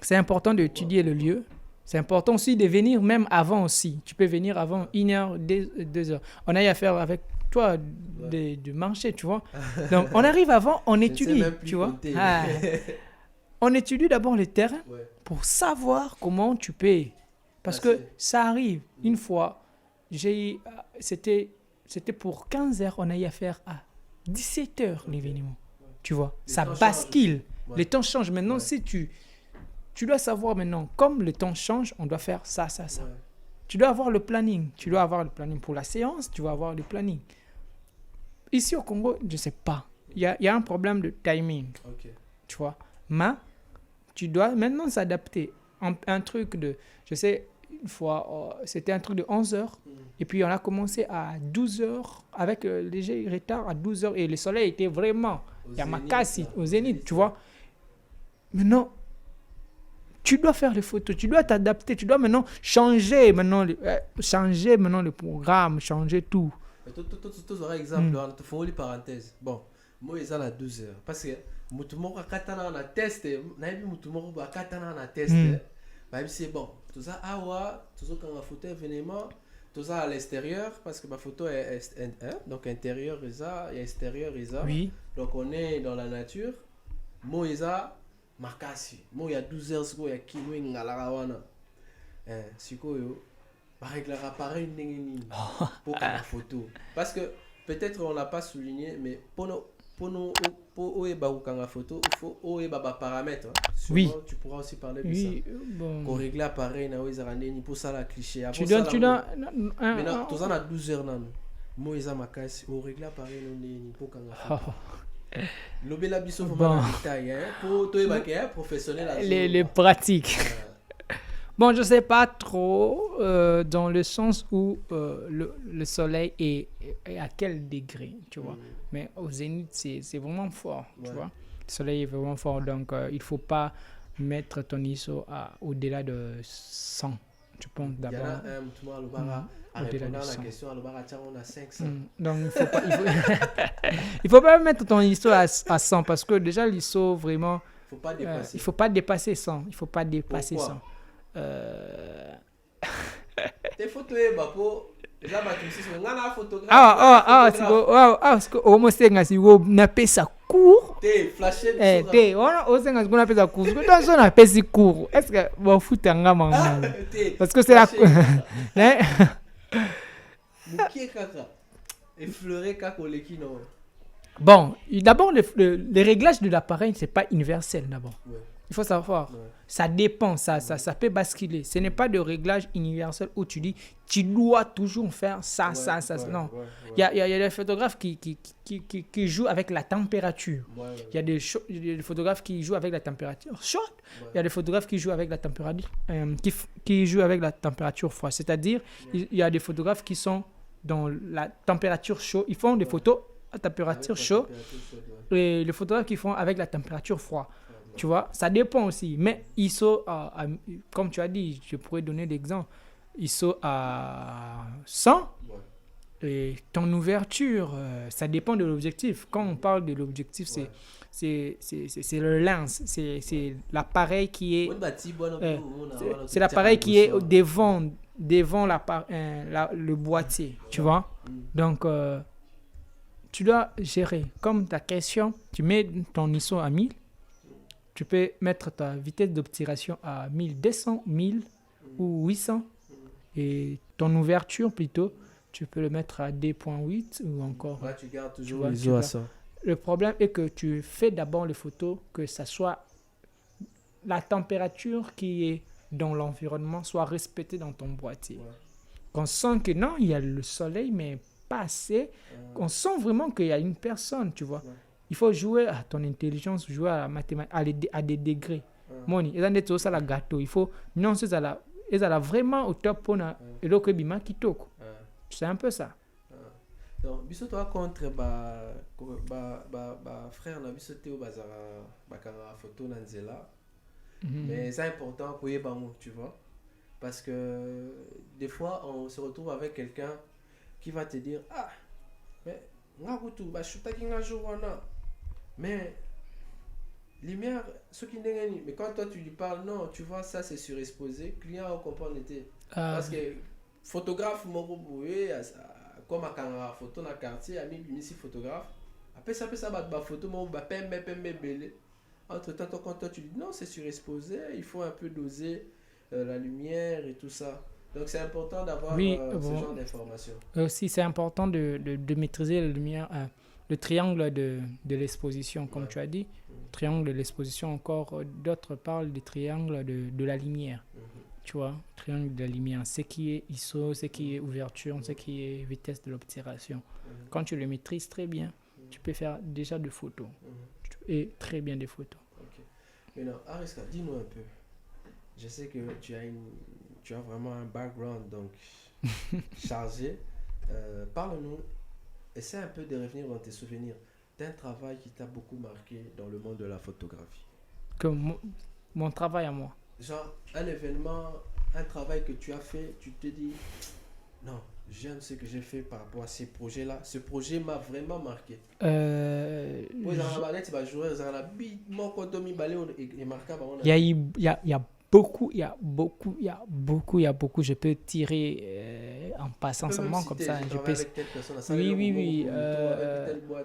C'est important d'étudier le lieu. C'est important aussi de venir même avant aussi. Tu peux venir avant 1 heure, 2 heures. On a eu affaire avec toi de marché, tu vois. Donc, on arrive avant, on étudie, tu vois. On étudie d'abord le terrain pour savoir comment tu peux. Parce que ça arrive. Une fois, c'était pour 15 heures, on a eu affaire à 17 heures l'événement. Tu vois, ça bascule. Le temps change. Maintenant, si tu dois savoir maintenant, comme le temps change, on doit faire ça. Tu dois avoir le planning. Tu dois avoir le planning pour la séance, tu dois avoir le planning. Ici au Congo, je ne sais pas. Il y a un problème de timing. Tu vois. Mais tu dois maintenant s'adapter. Un truc de... Je sais, une fois, c'était un truc de 11 heures. Et puis, on a commencé à 12 heures, avec léger retard à 12 heures. Et le soleil était vraiment Il y a Makassi, au Zénith, tu vois. Maintenant, tu dois faire les photos, tu dois t'adapter, tu dois maintenant changer le programme, changer tout. Tu auras exemple, tu fais une parenthèse. Bon, moi, ils ont la 12 heures. Parce que, mutumoko akatana na test, naibi mutumoko akatana na test. Bah, c'est bon. Tout ça, tout ça, quand la photo est événement, tout ça à l'extérieur, parce que ma photo est donc intérieur, et extérieur, Oui. donc on est dans la nature. Moi, ils ont Makassi. Moi, il y a 12 heures, il y a Kino, il y a Larawana. Sikoyo. Par exemple, pareil pour la photo. Parce que peut-être on l'a pas souligné, mais pour la photo, il faut les paramètres. Oui. Tu pourras aussi parler de Oui, ça. bon. Qu'on règle pareil, pour ça la cliché. Tu dois. Maintenant, tu en as 12 heures. Moi, ils ont ma casse. On règle pareil, pour la photo. L'obéla biso vraiment la détail, pour toi et professionnel. Les pratiques. Bon, je sais pas trop dans le sens où le soleil est à quel degré, tu vois. Mais au zénith, c'est vraiment fort, tu vois. Le soleil est vraiment fort, donc il faut pas mettre ton ISO au-delà de 100, tu penses d'abord. Au-delà de 100. La question, on a 500. Donc, il faut pas mettre ton ISO à 100 parce que déjà l'ISO vraiment... il faut pas dépasser 100. Il faut pas dépasser 100. Tes photos, napesa cours napesa cours napesi cours est ce que bafuta nga mangala parce que c'est la bon d'abord les réglages de l'appareil c'est pas universel d'abord. Il faut savoir, ça dépend, ça peut basculer. Ce n'est pas de réglage universel où tu dis, tu dois toujours faire ça. Non. Il y a des photographes qui jouent avec la température. Il y a des photographes qui jouent avec la température chaude. Il y a des photographes qui jouent avec la température, qui jouent avec la température froide. C'est-à-dire, il y a des photographes qui sont dans la température chaude. Ils font des photos à température chaude. Et les photographes qui font avec la température froide. Tu vois, ça dépend aussi. Mais ISO, comme tu as dit, je pourrais donner l'exemple. ISO à 100. Et ton ouverture, ça dépend de l'objectif. Quand on parle de l'objectif, c'est le lens. C'est l'appareil qui est... c'est l'appareil qui est devant le boîtier. Tu vois. Donc, tu dois gérer. Comme ta question, tu mets ton ISO à 1000. Tu peux mettre ta vitesse d'obturation à 1200, 1000 ou 800. Et ton ouverture, plutôt, tu peux le mettre à 2.8 ou encore... Là, tu gardes toujours l'ISO à 100. Le problème est que tu fais d'abord les photos, que ça soit la température qui est dans l'environnement soit respectée dans ton boîtier. On sent que non, il y a le soleil, mais pas assez. On sent vraiment qu'il y a une personne, tu vois. Il faut jouer à ton intelligence, jouer à la mathématique, à des degrés. Moni, ils ont tout ça la gâteau. Il faut non c'est ça là vraiment au top pour na et donc bima kitoko. C'est un peu ça. Donc biso toi contre frère na biso Théo bazara bakanga photo na nzela. Mais c'est important pour yebango, tu vois. Parce que des fois on se retrouve avec quelqu'un qui va te dire mais ngakutu ba shutaki nga jourona. Mais lumière, ce qui n'est rien. Mais quand toi tu lui parles, non, tu vois, ça c'est surexposé. Client comprend l'été. Parce que photographe, comme un caméra photo dans le quartier, ami, ici photographe. Après ça bat photo, belé. Entre temps, quand toi tu dis non, c'est surexposé, il faut un peu doser la lumière et tout ça. Donc c'est important d'avoir ce genre d'informations. Aussi, c'est important de maîtriser la lumière. Le triangle de l'exposition, comme tu as dit, triangle de l'exposition, encore d'autres parlent du triangle de la lumière. Tu vois, triangle de la lumière, ce qui est ISO, ce qui est ouverture, ce qui est vitesse de l'obturation. Quand tu le maîtrises très bien, tu peux faire déjà des photos. Et très bien des photos. Maintenant, Ariska, dis-nous un peu. Je sais que tu as vraiment un background donc chargé. Parle-nous. Essaie un peu de revenir dans tes souvenirs. un travail qui t'a beaucoup marqué dans le monde de la photographie. Que mon travail à moi. Genre, un événement, un travail que tu as fait, tu te dis, non, j'aime ce que j'ai fait par rapport à ces projets-là. Ce projet m'a vraiment marqué. Oui, dans la manette, tu vas jouer dans la bite, mon condomi balé et marquable. Il y a beaucoup, il y a beaucoup, il y a beaucoup, il y a beaucoup. Je peux tirer en passant seulement comme ça. Je peux... Oui.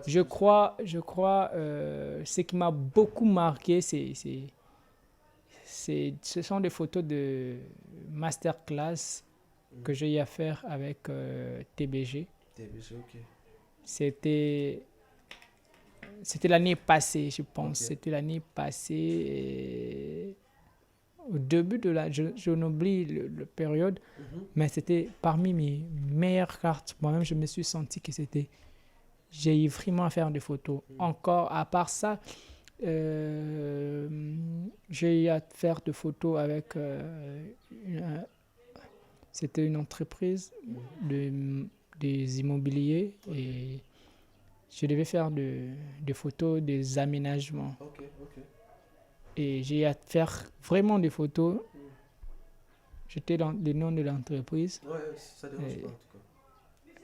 Je crois, ce qui m'a beaucoup marqué, ce sont des photos de masterclass que j'ai eu à faire avec TBG. TBG, ok. C'était l'année passée, je pense. Okay. C'était l'année passée. Et au début de la... Je n'oublie la période, mais c'était parmi mes meilleures cartes. Moi-même, je me suis senti que c'était... J'ai eu vraiment à faire des photos. Encore, à part ça, j'ai eu à faire des photos avec... c'était une entreprise des immobiliers et je devais faire des photos des aménagements. Okay. Et j'ai eu à faire vraiment des photos. J'étais dans le nom de l'entreprise. Ouais, ça dérange pas en tout cas.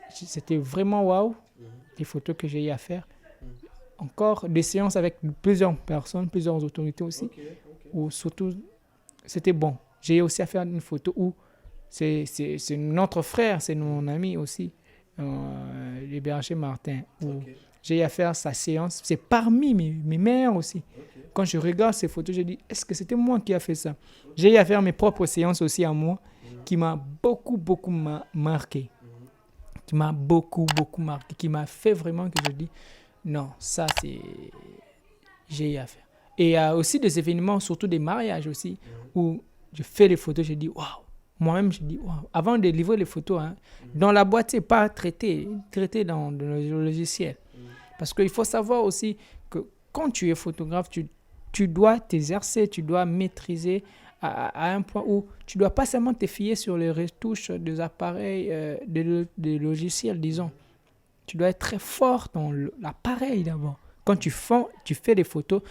C'était vraiment waouh, les photos que j'ai eu à faire. Encore des séances avec plusieurs personnes, plusieurs autorités aussi. Où surtout, c'était bon. J'ai eu aussi à faire une photo où c'est notre frère, c'est mon ami aussi, le berger Martin. J'ai eu à faire sa séance. C'est parmi mes meilleurs aussi. Quand je regarde ces photos, je dis, est-ce que c'était moi qui a fait ça? J'ai eu à faire mes propres séances aussi à moi, qui m'a beaucoup marqué. Qui m'a beaucoup marqué. Qui m'a fait vraiment que je dis, non, ça c'est... J'ai eu à faire. Et il y a aussi des événements, surtout des mariages aussi, où je fais les photos, je dis, waouh. Moi-même, je dis, waouh. Avant de livrer les photos, dans la boîte, c'est pas traité dans le logiciel. Parce qu'il faut savoir aussi que quand tu es photographe, tu dois t'exercer, tu dois maîtriser à un point où tu ne dois pas seulement te fier sur les retouches des appareils, des logiciels, disons. Tu dois être très fort dans l'appareil d'abord. Quand tu fais des photos,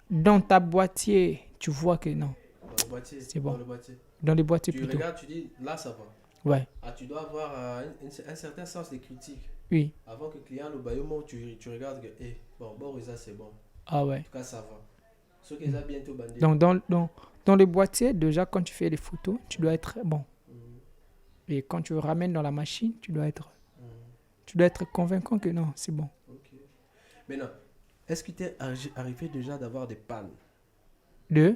dans ta boîtier, tu vois que non. Dans le boîtier, c'est bon. Dans le boîtier. Dans les boîtiers tu plutôt. Tu regardes, tu dis, là ça va. Ouais. Ah, tu dois avoir un certain sens de critique. Oui. Avant que le client le baille au mot, tu regardes que, bon, ça c'est bon. Ah ouais. En tout cas, ça va. Ce qui est bientôt bandé. Donc, dans les boîtiers, déjà, quand tu fais des photos, tu dois être bon. Et quand tu ramènes dans la machine, tu dois être convaincant que non, c'est bon. Ok. Maintenant, est-ce qu'il t'est arrivé déjà d'avoir des pannes?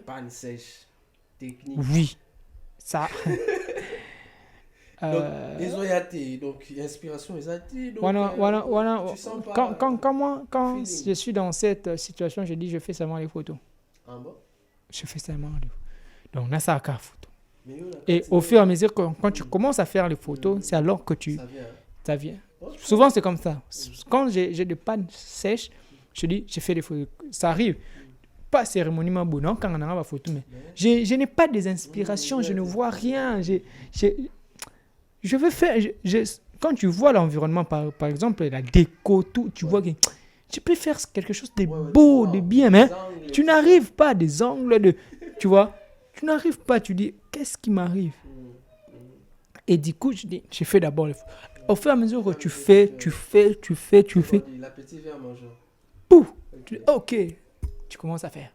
Pannes sèches, techniques? Oui. Ça... Donc, ils ont été, donc inspiration, ils ont été. Tu sens pas, quand je suis dans cette situation, je dis je fais seulement les photos. Ah bon? Je fais seulement les photos. Donc, on a ça à faire photo. Et au fur et à mesure, quand tu commences à faire les photos, c'est alors que ça vient. Okay. Souvent, c'est comme ça. Quand j'ai des pannes sèches, je dis je fais des photos. Ça arrive. Pas cérémoniellement bon, non, quand on a la photo, mais je n'ai pas des inspirations, je ne vois rien. Je veux faire... quand tu vois l'environnement, par exemple, la déco, tout, tu vois que tu peux faire quelque chose de beau, de bien, mais tu n'arrives pas à des angles, tu vois, tu n'arrives pas, tu dis, qu'est-ce qui m'arrive? Et du coup, je fais d'abord les photos. Au fur et à mesure que tu fais. L'appétit vient manger. Pouf, ok, tu commences à faire.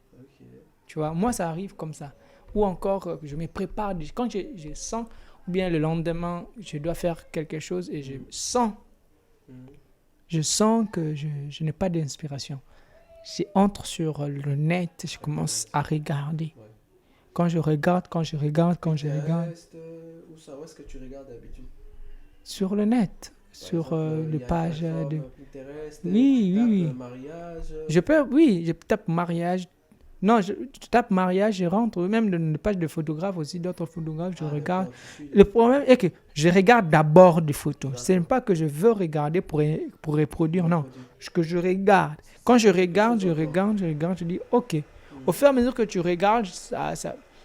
Tu vois, moi, ça arrive comme ça. Ou encore, je me prépare, quand je sens... bien le lendemain, je dois faire quelque chose et je sens que je n'ai pas d'inspiration. J'entre sur le net, je commence à regarder. Quand je regarde. Où est-ce que tu regardes d'habitude? Sur le net, sur les pages de... Pinterest, oui. Mariage. Je tape mariage. Non, je tape mariage, je rentre, même dans une page de photographes aussi, d'autres photographes, je regarde. Le problème est que je regarde d'abord des photos. Ce n'est pas que je veux regarder pour reproduire, non. Ce que je regarde. Quand je regarde, je dis, ok. Au fur et à mesure que tu regardes,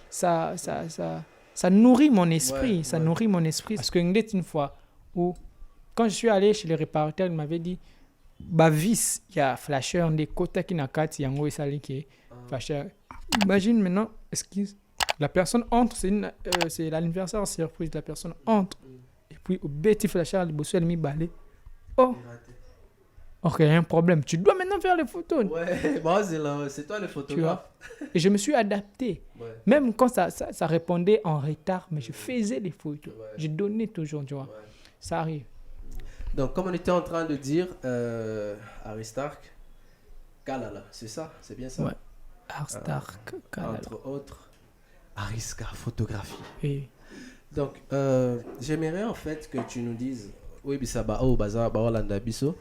ça nourrit mon esprit. Nourrit mon esprit. Parce qu'une fois où, quand je suis allé chez le réparateur, il m'avait dit, vis, il y a flasher, des côtés qui n'a qu'à yango et ça qui flasher. Imagine maintenant, excuse, la personne entre, c'est l'anniversaire surprise, la personne entre, et puis au petit flasher, le boss elle mis balai. Oh, ok, il y a un problème. Tu dois maintenant faire les photos. Ouais, bon, c'est toi le photographe. Et je me suis adapté. Ouais. Même quand ça répondait en retard, mais je faisais les photos. Ouais. Je donnais toujours, tu vois. Ouais. Ça arrive. Donc, comme on était en train de dire, Aristark, Kalala, c'est ça? C'est bien ça? Ouais. Aristark, Kalala. Entre autres, Ariska Photographie. Et Donc, j'aimerais en fait que tu nous dises, oui, Bissaba, oh, Baza, Baolanda, Bisso.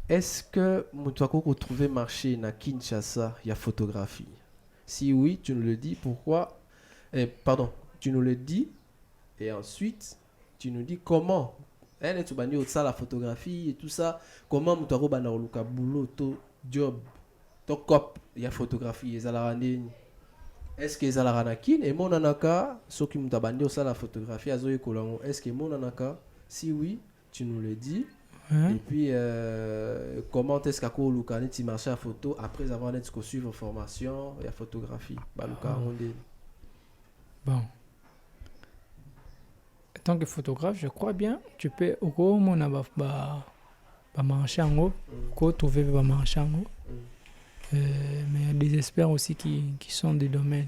Est-ce que Moutouako a trouvé marché na Kinshasa, il y a photographie? Si oui, tu nous le dis, pourquoi? Pardon, tu nous le dis, et ensuite, tu nous dis comment. Tu vas dire ça, la photographie et tout ça. Comment Moutouako a un boulot, ton job, ton cop, il y a photographie, il y a est-ce que ça la ranakin et mon anaka ceux qui m'ont abandonné ça la photographie à Zoé Colombo est-ce que mon anaka si oui tu nous le dis et puis comment est-ce qu'à Luka tu marches à photo après avoir net suivre formation et photographie Baluka bon en tant que photographe je crois bien tu peux au gros mon ba marcher en haut ko trouver ba marcher en haut. Mais il y a des experts aussi qui sont des domaines,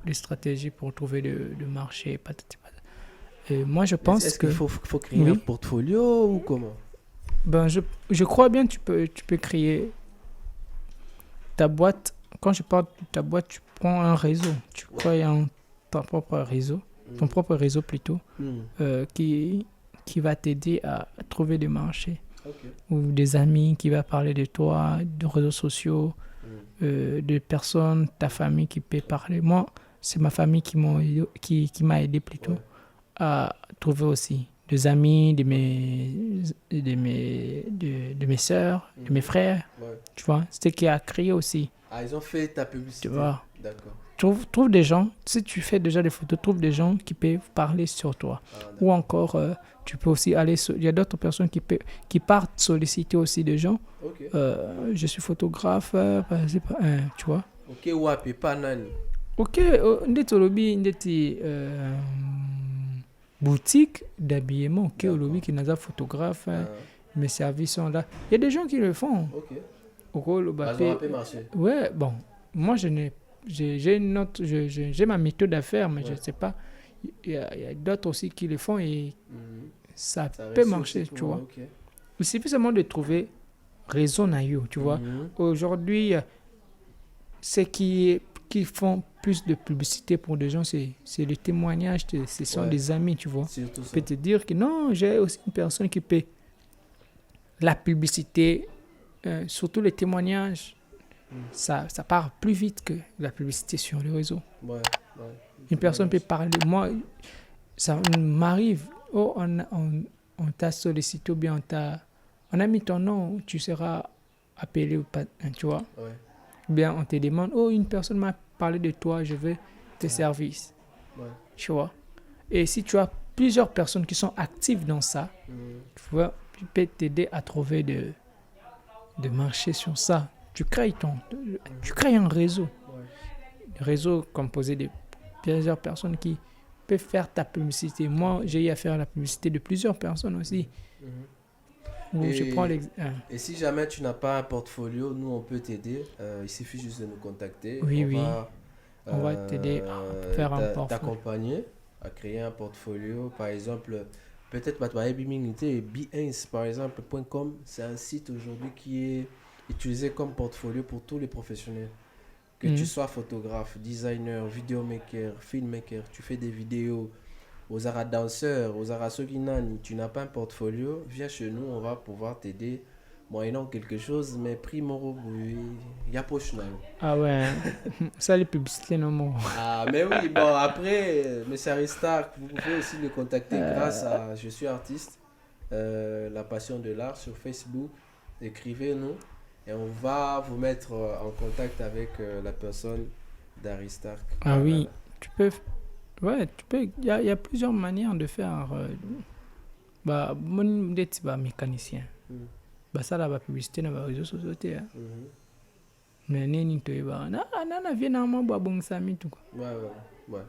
des stratégies pour trouver le marché. Et moi, je pense est-ce qu'il faut créer un portfolio ou comment? Ben, je crois bien que tu peux créer ta boîte. Quand je parle de ta boîte, tu prends un réseau. Tu crées ton propre réseau plutôt, qui va t'aider à trouver des marchés. Okay. Ou des amis qui va parler de toi, de réseaux sociaux, de personnes, ta famille qui peut parler. Moi, c'est ma famille qui m'a aidé plutôt à trouver aussi des amis, de mes sœurs, de mes frères. Tu vois, c'est qui a créé aussi. Ah, ils ont fait ta publicité. Tu vois. D'accord. Trouve des gens, si tu fais déjà des photos, trouve des gens qui peuvent parler sur toi. Ou encore, tu peux aussi aller, il y a d'autres personnes qui partent solliciter aussi des gens. Okay. Je suis photographe, tu vois. Ok, wapi, pas nani. Ok, ndeti boutique d'habillement, ok, olobi qui n'a photographe, mes services sont là. Il y a des gens qui le font. Ok. Ouais, bon, moi j'ai ma méthode à faire, mais je ne sais pas. Il y a d'autres aussi qui le font et ça peut marcher, tu vois. Okay. Il suffit seulement de trouver raison à eux, tu vois. Aujourd'hui, ceux qui font plus de publicité pour des gens, c'est le témoignage, ce sont des amis, tu vois. Je peux te dire que non, j'ai aussi une personne qui paie la publicité, surtout les témoignages. Ça part plus vite que la publicité sur les réseaux. Une personne peut parler. Moi, ça m'arrive. Oh, on t'a sollicité ou bien on a mis ton nom, tu seras appelé ou pas, tu vois. Bien, on te demande, oh, une personne m'a parlé de toi, je veux tes services. Tu vois. Et si tu as plusieurs personnes qui sont actives dans ça, tu vois, tu peux t'aider à trouver de marché sur ça. Tu crées un réseau. Un réseau composé de plusieurs personnes qui peuvent faire ta publicité. Moi, j'ai eu à faire la publicité de plusieurs personnes aussi. Et si jamais tu n'as pas un portfolio, nous, on peut t'aider. Il suffit juste de nous contacter. On va t'aider à faire un portfolio. T'accompagner à créer un portfolio. Par exemple, peut-être Behance, par exemple, .com, c'est un site aujourd'hui qui est utilisé comme portfolio pour tous les professionnels. Que tu sois photographe, designer, vidéomaker, filmmaker, tu fais des vidéos, aux arts danseurs, aux arts soginani, tu n'as pas un portfolio, viens chez nous, on va pouvoir t'aider moyennant quelque chose, mais prix moro, il y a poche. Ah ouais, ça les publicités non more. Ah mais oui, bon après, monsieur Aristark, vous pouvez aussi le contacter grâce à Je suis artiste, la passion de l'art sur Facebook, écrivez-nous. Et on va vous mettre en contact avec la personne d'Aristark. Ah oui, tu peux. Il y a plusieurs manières de faire. Mon mécanicien. ça la publicité dans les réseaux sociaux. Mhm. Mais nini to eba. Na vient na mambo bon sami tout quoi. Ouais.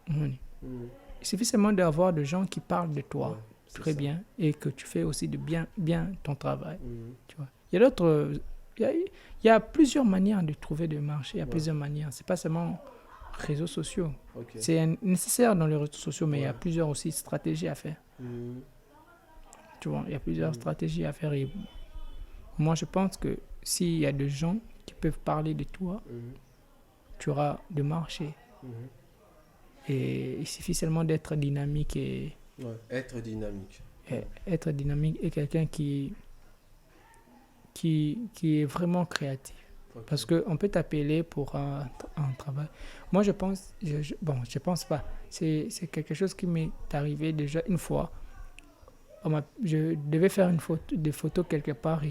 Mhm. Mhm. Il suffit seulement d'avoir des gens qui parlent de toi Ouais, c'est très ça. bien et que tu fais aussi de bien ton travail. Mhm. Tu vois. Il y a d'autres. Il y a plusieurs manières de trouver des marchés. Il y a plusieurs manières. C'est pas seulement réseaux sociaux. Ok. C'est nécessaire dans les réseaux sociaux, mais il y a Ouais. plusieurs aussi stratégies à faire. Mhm. Tu vois, il y a plusieurs stratégies à faire. Et moi, je pense que s'il y a des gens qui peuvent parler de toi, Mhm. tu auras de marché. Mhm. Et il suffit seulement d'être dynamique et Ouais. Être dynamique. être dynamique et quelqu'un qui est vraiment créatif. Ok. Parce qu'on peut t'appeler pour un travail. Moi, je pense, je pense pas. C'est quelque chose qui m'est arrivé déjà une fois. Je devais faire des photos quelque part.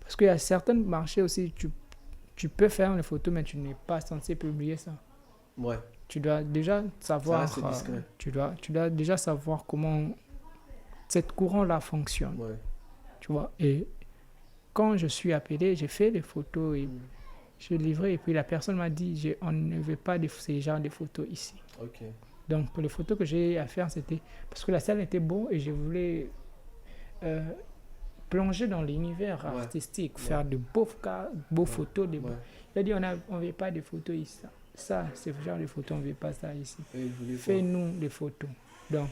Parce qu'il y a certains marchés aussi, tu peux faire les photos, mais tu n'es pas censé publier ça. Ouais. Tu dois déjà savoir. Ça, c'est discret. Tu dois déjà savoir comment cette courant-là fonctionne. Ouais. Tu vois. Et quand je suis appelé, j'ai fait les photos et je livrais. Et puis la personne m'a dit, on ne veut pas de ces genres de photos ici. Ok. Donc pour les photos que j'ai à faire, c'était parce que la salle était beau et je voulais plonger dans l'univers artistique, faire de beaux photos. Ouais. Il a dit, on ne veut pas de photos ici. Ça, c'est ce genre de photos, on ne veut pas ça ici. Fais-nous des photos. Donc,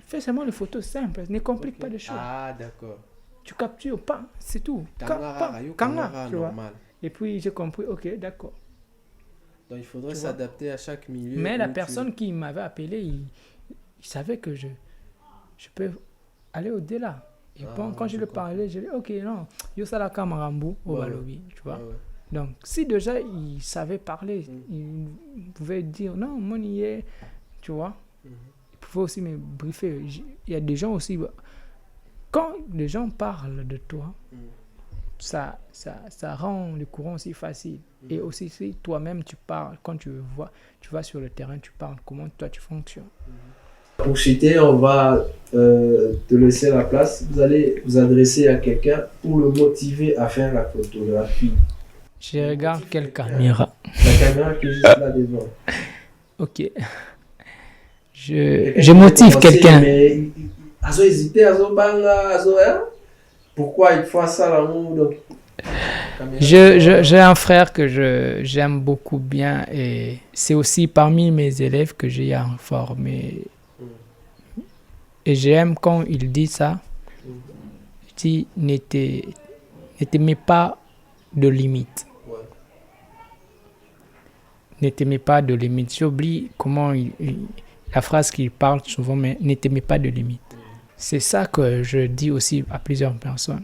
fais seulement les photos simples, ne complique pas les choses. Ah, d'accord. Tu captures, pas, c'est tout. Kangara, tu vois. normal. Et puis j'ai compris, ok, d'accord. Donc il faudrait s'adapter à chaque milieu. Mais la personne qui m'avait appelé, il savait que je peux aller au-delà. Et quand je lui parlais, je lui ai dit, ok, non, yo ça la kamarambu au balobi, tu vois. Ouais. Donc, si déjà il savait parler, il pouvait dire, non, mon y est, tu vois. Il pouvait aussi me briefer. Il y a des gens aussi, quand les gens parlent de toi, ça rend le courant aussi facile. Et aussi, si toi-même tu parles, quand tu vas sur le terrain, tu parles, comment toi tu fonctionnes. Pour chuter, on va te laisser la place. Vous allez vous adresser à quelqu'un pour le motiver à faire la photographie. Je regarde quelle caméra. La caméra qui est juste là devant. Ok. Je motive quelqu'un. Mais azo hésité, azo banga, azo pourquoi il faut ça là donc j'ai un frère que j'aime beaucoup bien et c'est aussi parmi mes élèves que j'ai formé. Et j'aime quand il dit ça. Il dit ne te mets pas de limite. Ne te mets pas de limite. J'oublie comment la phrase qu'il parle souvent, mais ne te mets pas de limite. C'est ça que je dis aussi à plusieurs personnes.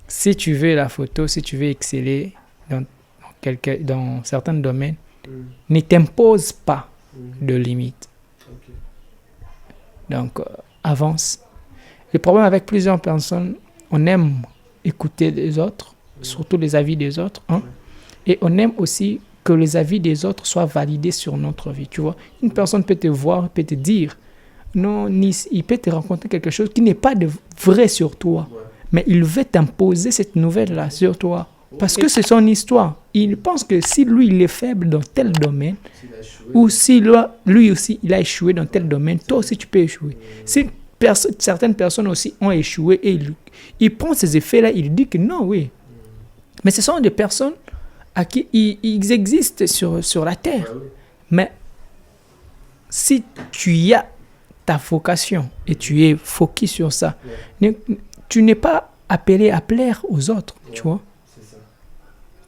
Si tu veux la photo, si tu veux exceller dans certains domaines, ne t'impose pas de limite. Donc, avance. Le problème avec plusieurs personnes, on aime écouter les autres, surtout les avis des autres, hein, et on aime aussi que les avis des autres soient validés sur notre vie, tu vois. Une personne peut te voir, peut te dire, non, il peut te raconter quelque chose qui n'est pas de vrai sur toi, mais il veut t'imposer cette nouvelle-là sur toi, parce que c'est son histoire. Il pense que si lui, il est faible dans tel domaine, ou si lui aussi, il a échoué dans tel domaine, toi aussi, tu peux échouer. Si certaines personnes aussi ont échoué et il prend ces effets-là, il dit que non, oui. Mais ce sont des personnes à qui ils existent sur la terre. Mais si tu as ta vocation et tu es focus sur ça, tu n'es pas appelé à plaire aux autres, tu vois.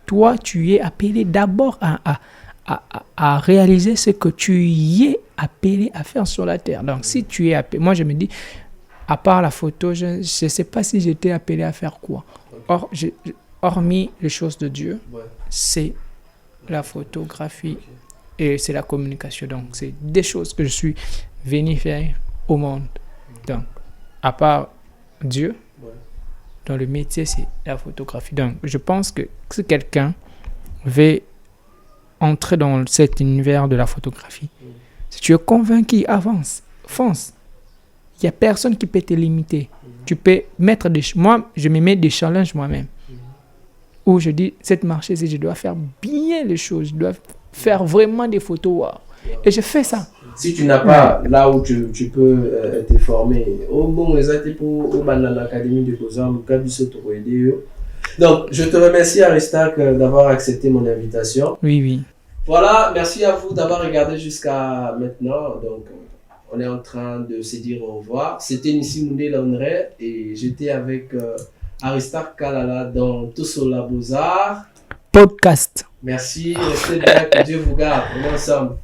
Toi, tu es appelé d'abord à réaliser ce que tu y es appelé à faire sur la terre. Donc, si tu es appelé, moi je me dis, à part la photo, je ne sais pas si j'étais appelé à faire quoi. Hormis les choses de Dieu, c'est la photographie et c'est la communication. Donc, c'est des choses que je suis venu faire au monde. Donc, à part Dieu, dans le métier, c'est la photographie. Donc, je pense que si quelqu'un veut entrer dans cet univers de la photographie, si tu es convaincu, avance, fonce. Il n'y a personne qui peut te limiter. tu peux mettre moi, je me mets des challenges moi-même. Où je dis, cette marché-ci, je dois faire bien les choses. Je dois faire vraiment des photos. Wow. Et je fais ça. Si tu n'as pas là où tu peux te former, pour l'Académie de Beaux-Arts, donc, je te remercie, Aristarque, d'avoir accepté mon invitation. Oui. Voilà, merci à vous d'avoir regardé jusqu'à maintenant. Donc, on est en train de se dire au revoir. C'était Nissi Moundé Launray et j'étais avec Aristarque Kalala dans Tosola Beaux-Arts Podcast. Merci, restez bien, que Dieu vous garde. On est ensemble.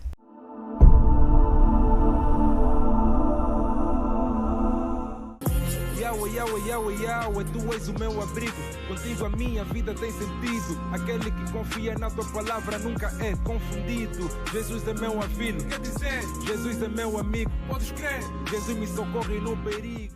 Tu és o meu abrigo, contigo a minha vida tem sentido. Aquele que confia na tua palavra nunca é confundido. Jesus é meu filho, quer dizer, Jesus é meu amigo, podes crer. Jesus me socorre no perigo.